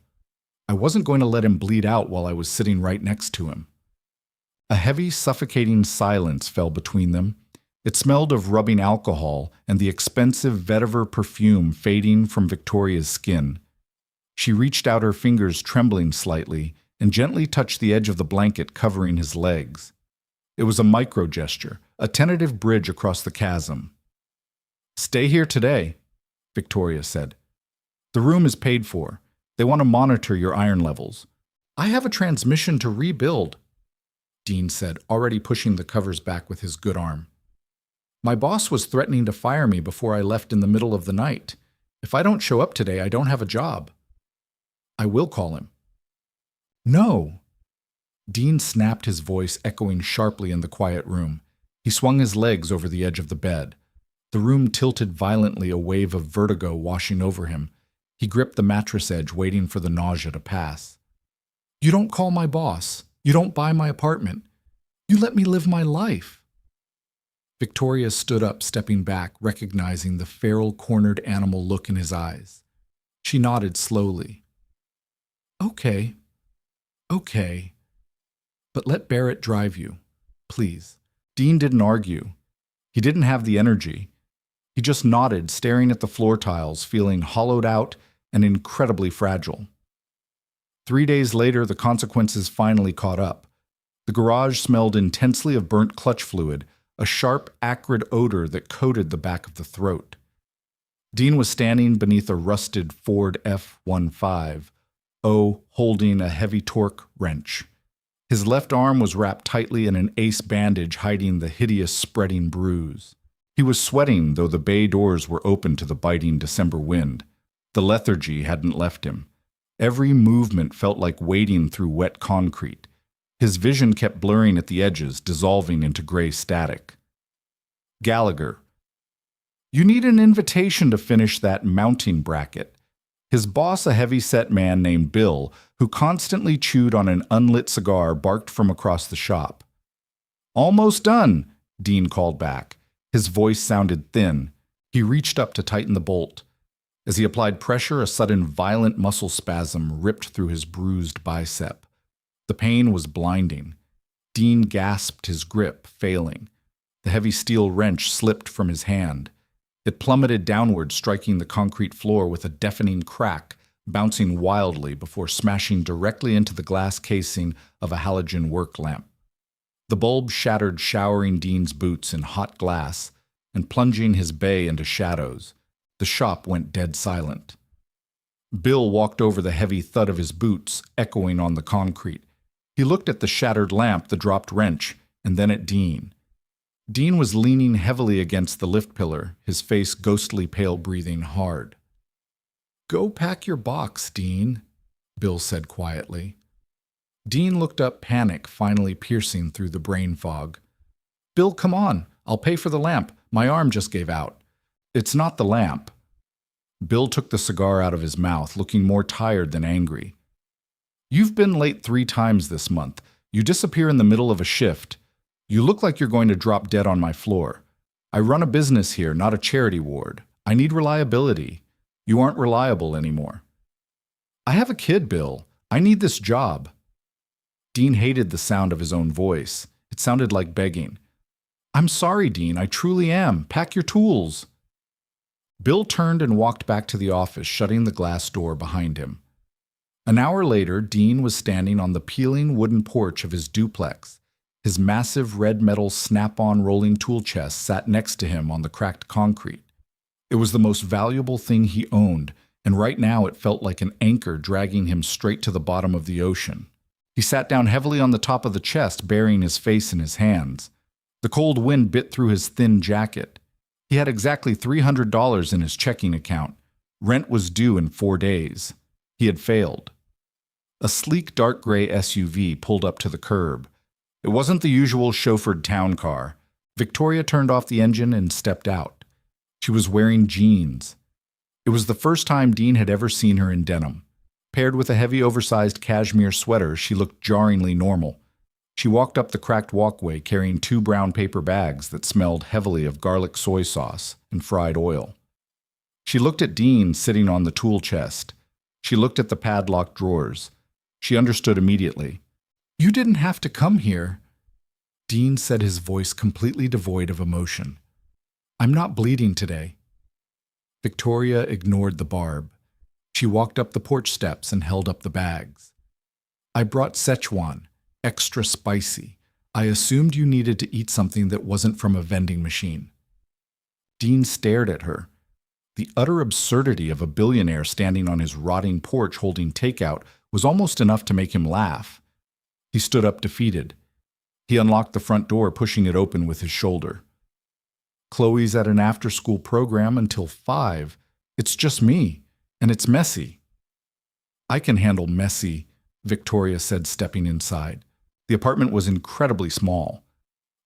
I wasn't going to let him bleed out while I was sitting right next to him." A heavy, suffocating silence fell between them. It smelled of rubbing alcohol and the expensive vetiver perfume fading from Victoria's skin. She reached out her fingers, trembling slightly, and gently touched the edge of the blanket covering his legs. It was a micro gesture, a tentative bridge across the chasm. "Stay here today," Victoria said. "The room is paid for. They want to monitor your iron levels." "I have a transmission to rebuild," Dean said, already pushing the covers back with his good arm. "My boss was threatening to fire me before I left in the middle of the night. If I don't show up today, I don't have a job." "I will call him." "No." Dean snapped, his voice echoing sharply in the quiet room. He swung his legs over the edge of the bed. The room tilted violently, a wave of vertigo washing over him. He gripped the mattress edge, waiting for the nausea to pass. "You don't call my boss. You don't buy my apartment. You let me live my life." Victoria stood up, stepping back, recognizing the feral, cornered animal look in his eyes. She nodded slowly. Okay. But let Barrett drive you, please." Dean didn't argue. He didn't have the energy. He just nodded, staring at the floor tiles, feeling hollowed out and incredibly fragile. 3 days later, the consequences finally caught up. The garage smelled intensely of burnt clutch fluid, a sharp, acrid odor that coated the back of the throat. Dean was standing beneath a rusted Ford F-15, holding a heavy torque wrench. His left arm was wrapped tightly in an ace bandage, hiding the hideous spreading bruise. He was sweating, though the bay doors were open to the biting December wind. The lethargy hadn't left him. Every movement felt like wading through wet concrete. His vision kept blurring at the edges, dissolving into gray static. Gallagher. "You need an invitation to finish that mounting bracket." His boss, a heavy-set man named Bill, who constantly chewed on an unlit cigar, barked from across the shop. "Almost done," Dean called back. His voice sounded thin. He reached up to tighten the bolt. As he applied pressure, a sudden violent muscle spasm ripped through his bruised bicep. The pain was blinding. Dean gasped, his grip failing. The heavy steel wrench slipped from his hand. It plummeted downward, striking the concrete floor with a deafening crack, bouncing wildly before smashing directly into the glass casing of a halogen work lamp. The bulb shattered, showering Dean's boots in hot glass and plunging his bay into shadows. The shop went dead silent. Bill walked over the heavy thud of his boots, echoing on the concrete. He looked at the shattered lamp, the dropped wrench, and then at Dean. Dean was leaning heavily against the lift pillar, his face ghostly pale, breathing hard. "Go pack your box, Dean," Bill said quietly. Dean looked up, panic finally piercing through the brain fog. "Bill, come on. I'll pay for the lamp. My arm just gave out." "It's not the lamp." Bill took the cigar out of his mouth, looking more tired than angry. "You've been late 3 times this month. You disappear in the middle of a shift. You look like you're going to drop dead on my floor. I run a business here, not a charity ward. I need reliability. You aren't reliable anymore." "I have a kid, Bill. I need this job." Dean hated the sound of his own voice. It sounded like begging. "I'm sorry, Dean. I truly am. Pack your tools." Bill turned and walked back to the office, shutting the glass door behind him. An hour later, Dean was standing on the peeling wooden porch of his duplex. His massive red metal snap-on rolling tool chest sat next to him on the cracked concrete. It was the most valuable thing he owned, and right now it felt like an anchor dragging him straight to the bottom of the ocean. He sat down heavily on the top of the chest, burying his face in his hands. The cold wind bit through his thin jacket. He had exactly $300 in his checking account. Rent was due in 4 days. He had failed. A sleek dark gray SUV pulled up to the curb. It wasn't the usual chauffeured town car. Victoria turned off the engine and stepped out. She was wearing jeans. It was the first time Dean had ever seen her in denim. Paired with a heavy oversized cashmere sweater, she looked jarringly normal. She walked up the cracked walkway carrying 2 brown paper bags that smelled heavily of garlic soy sauce and fried oil. She looked at Dean sitting on the tool chest. She looked at the padlocked drawers. She understood immediately. "You didn't have to come here." Dean said, his voice completely devoid of emotion. I'm not bleeding today. Victoria ignored the barb. She walked up the porch steps and held up the bags. I brought Szechuan, extra spicy. I assumed you needed to eat something that wasn't from a vending machine. Dean stared at her. The utter absurdity of a billionaire standing on his rotting porch holding takeout was almost enough to make him laugh. He stood up defeated. He unlocked the front door, pushing it open with his shoulder. Chloe's at an after-school program until 5. It's just me, and it's messy. I can handle messy, Victoria said, stepping inside. The apartment was incredibly small.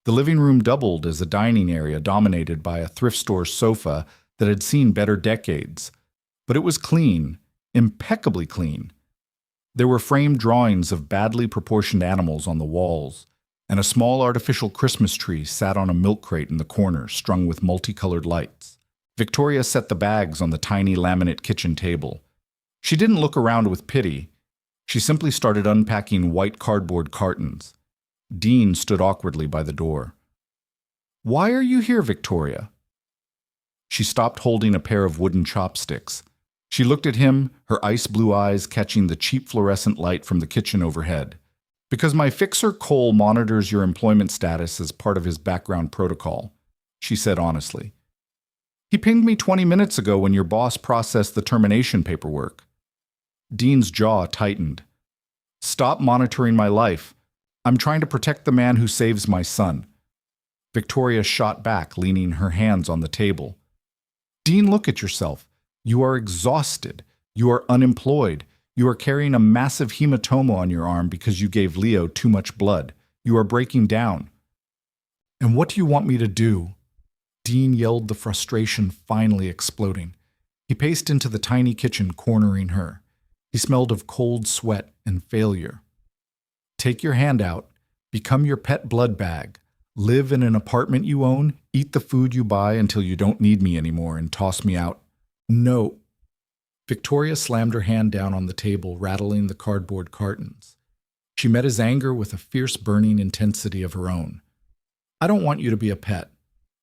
The living room doubled as a dining area dominated by a thrift store sofa that had seen better decades. But it was clean, impeccably clean. There were framed drawings of badly proportioned animals on the walls, and a small artificial Christmas tree sat on a milk crate in the corner, strung with multicolored lights. Victoria set the bags on the tiny laminate kitchen table. She didn't look around with pity. She simply started unpacking white cardboard cartons. Dean stood awkwardly by the door. Why are you here, Victoria? She stopped holding a pair of wooden chopsticks. She looked at him, her ice blue eyes catching the cheap fluorescent light from the kitchen overhead. Because my fixer Cole monitors your employment status as part of his background protocol, she said honestly. He pinged me 20 minutes ago when your boss processed the termination paperwork. Dean's jaw tightened. Stop monitoring my life. I'm trying to protect the man who saves my son. Victoria shot back, leaning her hands on the table. Dean, look at yourself. You are exhausted. You are unemployed. You are carrying a massive hematoma on your arm because you gave Leo too much blood. You are breaking down. And what do you want me to do? Dean yelled, the frustration finally exploding. He paced into the tiny kitchen, cornering her. He smelled of cold sweat and failure. Take your hand out. Become your pet blood bag. Live in an apartment you own. Eat the food you buy until you don't need me anymore and toss me out. No. Victoria slammed her hand down on the table, rattling the cardboard cartons. She met his anger with a fierce burning intensity of her own. I don't want you to be a pet.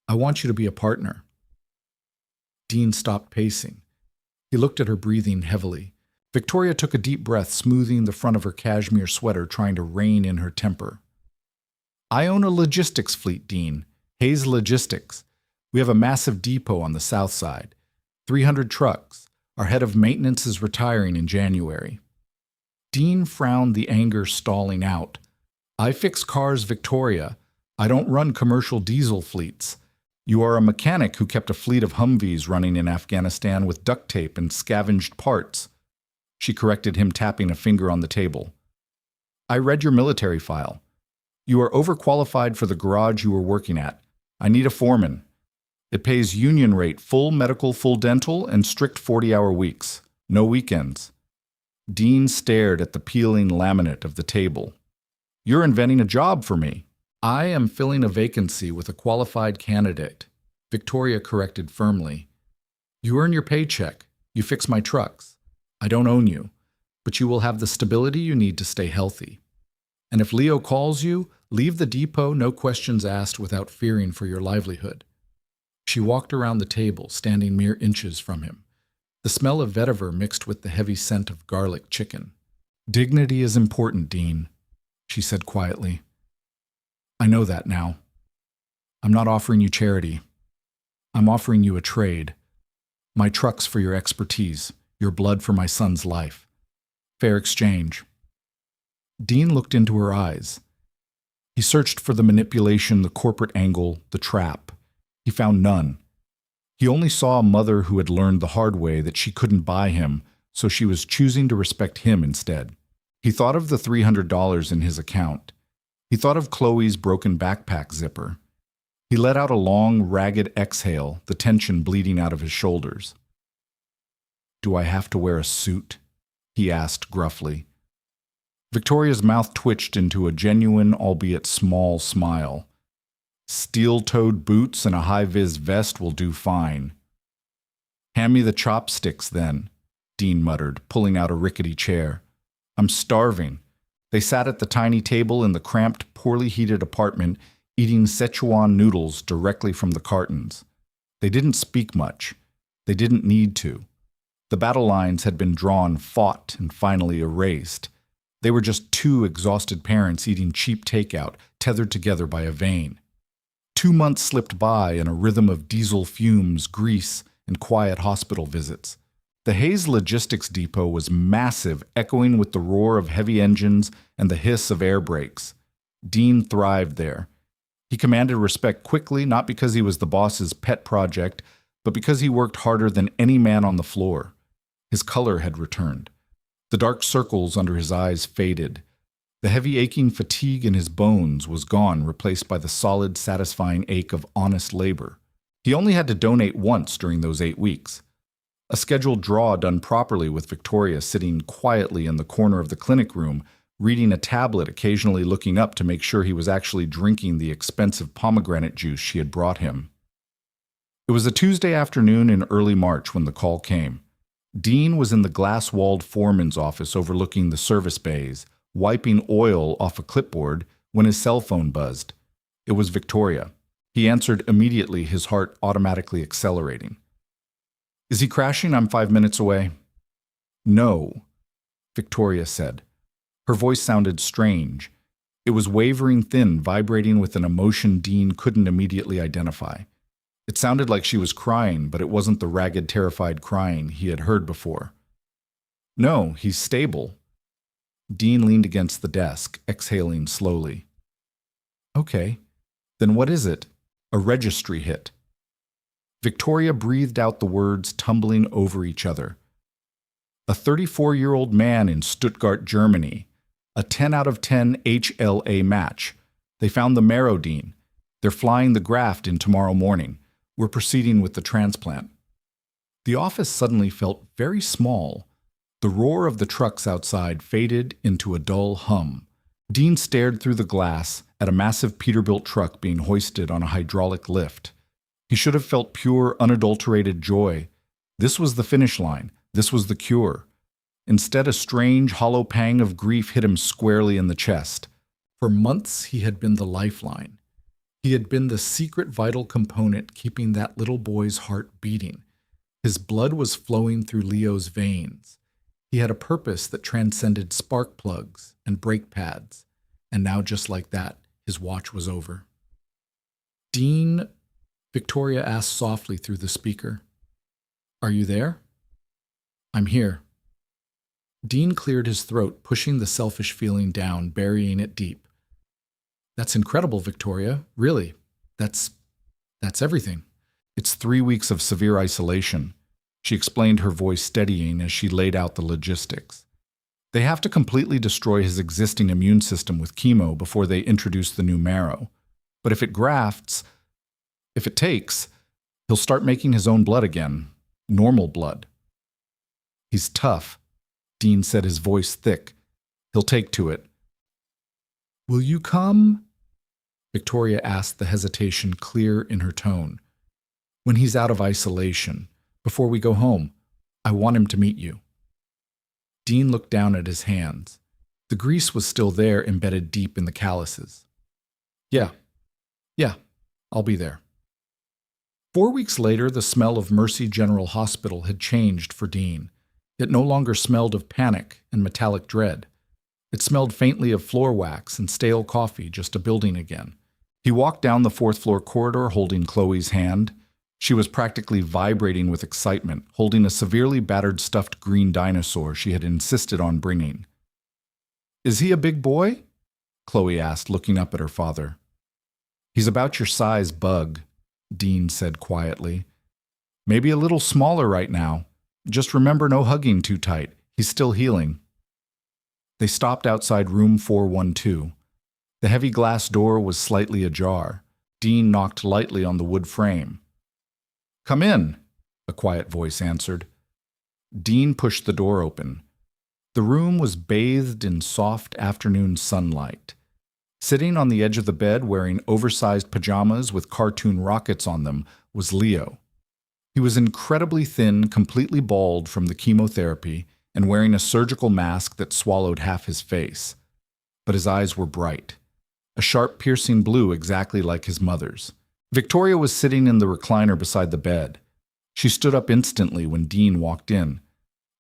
I want you to be a partner. Dean stopped pacing. He looked at her, breathing heavily. Victoria took a deep breath, smoothing the front of her cashmere sweater, trying to rein in her temper. I own a logistics fleet, Dean. Hayes Logistics. We have a massive depot on the south side. 300 trucks. Our head of maintenance is retiring in January. Dean frowned, the anger stalling out. I fix cars, Victoria. I don't run commercial diesel fleets. You are a mechanic who kept a fleet of Humvees running in Afghanistan with duct tape and scavenged parts. She corrected him, tapping a finger on the table. I read your military file. You are overqualified for the garage you were working at. I need a foreman. It pays union rate, full medical, full dental, and strict 40-hour weeks. No weekends. Dean stared at the peeling laminate of the table. You're inventing a job for me. I am filling a vacancy with a qualified candidate, Victoria corrected firmly. You earn your paycheck. You fix my trucks. I don't own you, but you will have the stability you need to stay healthy. And if Leo calls you, leave the depot, no questions asked, without fearing for your livelihood. She walked around the table, standing mere inches from him. The smell of vetiver mixed with the heavy scent of garlic chicken. Dignity is important, Dean, she said quietly. I know that now. I'm not offering you charity. I'm offering you a trade. My trucks for your expertise, your blood for my son's life. Fair exchange. Dean looked into her eyes. He searched for the manipulation, the corporate angle, the trap. He found none. He only saw a mother who had learned the hard way that she couldn't buy him, so she was choosing to respect him instead. He thought of the $300 in his account. He thought of Chloe's broken backpack zipper. He let out a long, ragged exhale, the tension bleeding out of his shoulders. Do I have to wear a suit? He asked gruffly. Victoria's mouth twitched into a genuine, albeit small, smile. Steel-toed boots and a high-vis vest will do fine. Hand me the chopsticks, then, Dean muttered, pulling out a rickety chair. I'm starving. They sat at the tiny table in the cramped, poorly heated apartment, eating Szechuan noodles directly from the cartons. They didn't speak much. They didn't need to. The battle lines had been drawn, fought, and finally erased. They were just two exhausted parents eating cheap takeout, tethered together by a vein. 2 months slipped by in a rhythm of diesel fumes, grease, and quiet hospital visits. The Hayes Logistics Depot was massive, echoing with the roar of heavy engines and the hiss of air brakes. Dean thrived there. He commanded respect quickly, not because he was the boss's pet project, but because he worked harder than any man on the floor. His color had returned. The dark circles under his eyes faded. The heavy aching fatigue in his bones was gone, replaced by the solid, satisfying ache of honest labor. He only had to donate once during those 8 weeks. A scheduled draw done properly with Victoria sitting quietly in the corner of the clinic room, reading a tablet, occasionally looking up to make sure he was actually drinking the expensive pomegranate juice she had brought him. It was a Tuesday afternoon in early March when the call came. Dean was in the glass-walled foreman's office overlooking the service bays, wiping oil off a clipboard when his cell phone buzzed. It was Victoria. He answered immediately, his heart automatically accelerating. "Is he crashing? I'm 5 minutes away." "No," Victoria said. Her voice sounded strange. It was wavering thin, vibrating with an emotion Dean couldn't immediately identify. It sounded like she was crying, but it wasn't the ragged, terrified crying he had heard before. "No, he's stable." Dean leaned against the desk, exhaling slowly. "Okay, then what is it?" A registry hit. Victoria breathed out the words, tumbling over each other. "A 34-year-old man in Stuttgart, Germany. A 10 out of 10 HLA match. They found the marrow, Dean. They're flying the graft in tomorrow morning. We're proceeding with the transplant." The office suddenly felt very small. The roar of the trucks outside faded into a dull hum. Dean stared through the glass at a massive Peterbilt truck being hoisted on a hydraulic lift. He should have felt pure, unadulterated joy. This was the finish line. This was the cure. Instead, a strange, hollow pang of grief hit him squarely in the chest. For months, he had been the lifeline. He had been the secret vital component keeping that little boy's heart beating. His blood was flowing through Leo's veins. He had a purpose that transcended spark plugs and brake pads. And now, just like that, his watch was over. "Dean," Victoria asked softly through the speaker. "Are you there?" "I'm here." Dean cleared his throat, pushing the selfish feeling down, burying it deep. "That's incredible, Victoria. Really. That's everything." "It's 3 weeks of severe isolation," she explained, her voice steadying as she laid out the logistics. "They have to completely destroy his existing immune system with chemo before they introduce the new marrow. But if it grafts, if it takes, he'll start making his own blood again. Normal blood." "He's tough," Dean said, his voice thick. "He'll take to it." "Will you come?" Victoria asked, the hesitation clear in her tone. "When he's out of isolation, before we go home, I want him to meet you." Dean looked down at his hands. The grease was still there, embedded deep in the calluses. Yeah, I'll be there." 4 weeks later, the smell of Mercy General Hospital had changed for Dean. It no longer smelled of panic and metallic dread. It smelled faintly of floor wax and stale coffee, just a building again. He walked down the 4th-floor corridor holding Chloe's hand. She was practically vibrating with excitement, holding a severely battered stuffed green dinosaur she had insisted on bringing. "Is he a big boy?" Chloe asked, looking up at her father. "He's about your size, Bug," Dean said quietly. "Maybe a little smaller right now. Just remember, no hugging too tight. He's still healing." They stopped outside room 412. The heavy glass door was slightly ajar. Dean knocked lightly on the wood frame. "Come in," a quiet voice answered. Dean pushed the door open. The room was bathed in soft afternoon sunlight. Sitting on the edge of the bed, wearing oversized pajamas with cartoon rockets on them, was Leo. He was incredibly thin, completely bald from the chemotherapy, and wearing a surgical mask that swallowed half his face. but his eyes were bright. A sharp, piercing blue exactly like his mother's. Victoria was sitting in the recliner beside the bed. She stood up instantly when Dean walked in.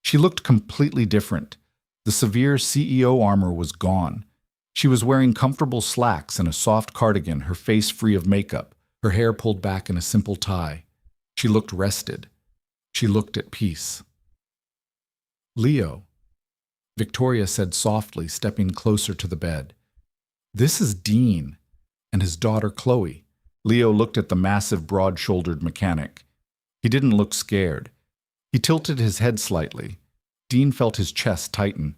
She looked completely different. The severe CEO armor was gone. She was wearing comfortable slacks and a soft cardigan, her face free of makeup, her hair pulled back in a simple tie. She looked rested. She looked at peace. "Leo," Victoria said softly, stepping closer to the bed. "This is Dean and his daughter Chloe." Leo looked at the massive, broad-shouldered mechanic. He didn't look scared. He tilted his head slightly. Dean felt his chest tighten.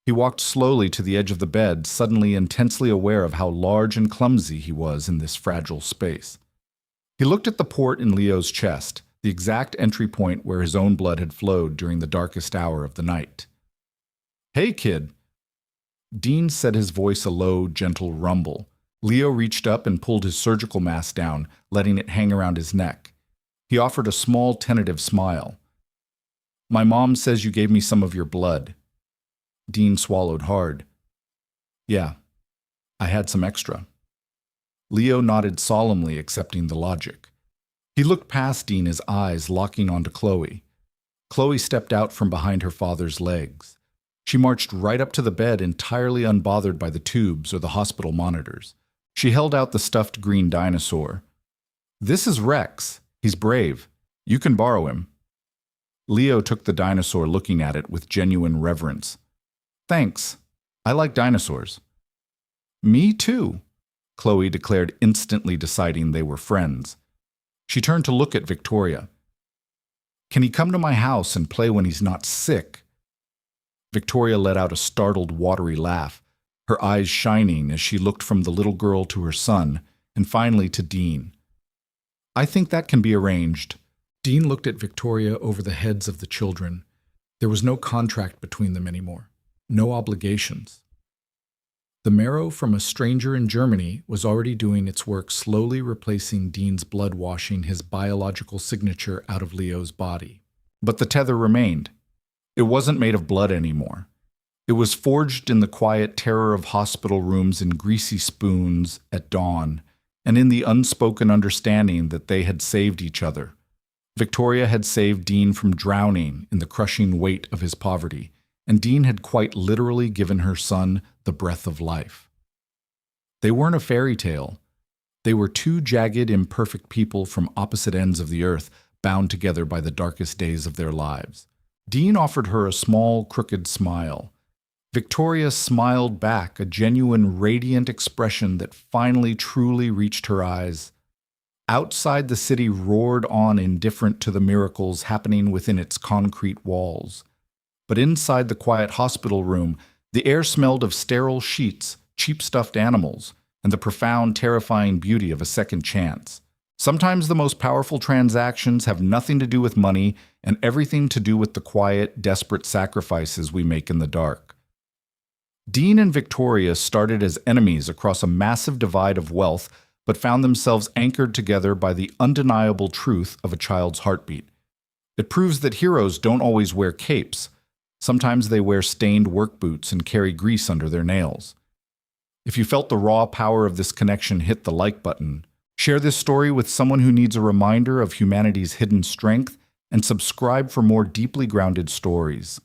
He walked slowly to the edge of the bed, suddenly intensely aware of how large and clumsy he was in this fragile space. He looked at the port in Leo's chest, the exact entry point where his own blood had flowed during the darkest hour of the night. "Hey, kid." Dean set his voice a low, gentle rumble. Leo reached up and pulled his surgical mask down, letting it hang around his neck. He offered a small, tentative smile. "My mom says you gave me some of your blood." Dean swallowed hard. "Yeah, I had some extra." Leo nodded solemnly, accepting the logic. He looked past Dean, his eyes locking onto Chloe. Chloe stepped out from behind her father's legs. She marched right up to the bed, entirely unbothered by the tubes or the hospital monitors. She held out the stuffed green dinosaur. "This is Rex. He's brave. You can borrow him." Leo took the dinosaur, looking at it with genuine reverence. "Thanks. I like dinosaurs." "Me too," Chloe declared, instantly deciding they were friends. She turned to look at Victoria. "Can he come to my house and play when he's not sick?" Victoria let out a startled, watery laugh, her eyes shining as she looked from the little girl to her son, and finally to Dean. "I think that can be arranged." Dean looked at Victoria over the heads of the children. There was no contract between them anymore, no obligations. The marrow from a stranger in Germany was already doing its work, slowly replacing Dean's blood, washing his biological signature out of Leo's body. But the tether remained. It wasn't made of blood anymore. It was forged in the quiet terror of hospital rooms, in greasy spoons at dawn, and in the unspoken understanding that they had saved each other. Victoria had saved Dean from drowning in the crushing weight of his poverty, and Dean had quite literally given her son the breath of life. They weren't a fairy tale. They were two jagged, imperfect people from opposite ends of the earth, bound together by the darkest days of their lives. Dean offered her a small, crooked smile. Victoria smiled back, a genuine, radiant expression that finally truly reached her eyes. Outside, the city roared on, indifferent to the miracles happening within its concrete walls. But inside the quiet hospital room, the air smelled of sterile sheets, cheap stuffed animals, and the profound, terrifying beauty of a second chance. Sometimes the most powerful transactions have nothing to do with money and everything to do with the quiet, desperate sacrifices we make in the dark. Dean and Victoria started as enemies across a massive divide of wealth, but found themselves anchored together by the undeniable truth of a child's heartbeat. It proves that heroes don't always wear capes. Sometimes they wear stained work boots and carry grease under their nails. If you felt the raw power of this connection, hit the like button. Share this story with someone who needs a reminder of humanity's hidden strength, and subscribe for more deeply grounded stories.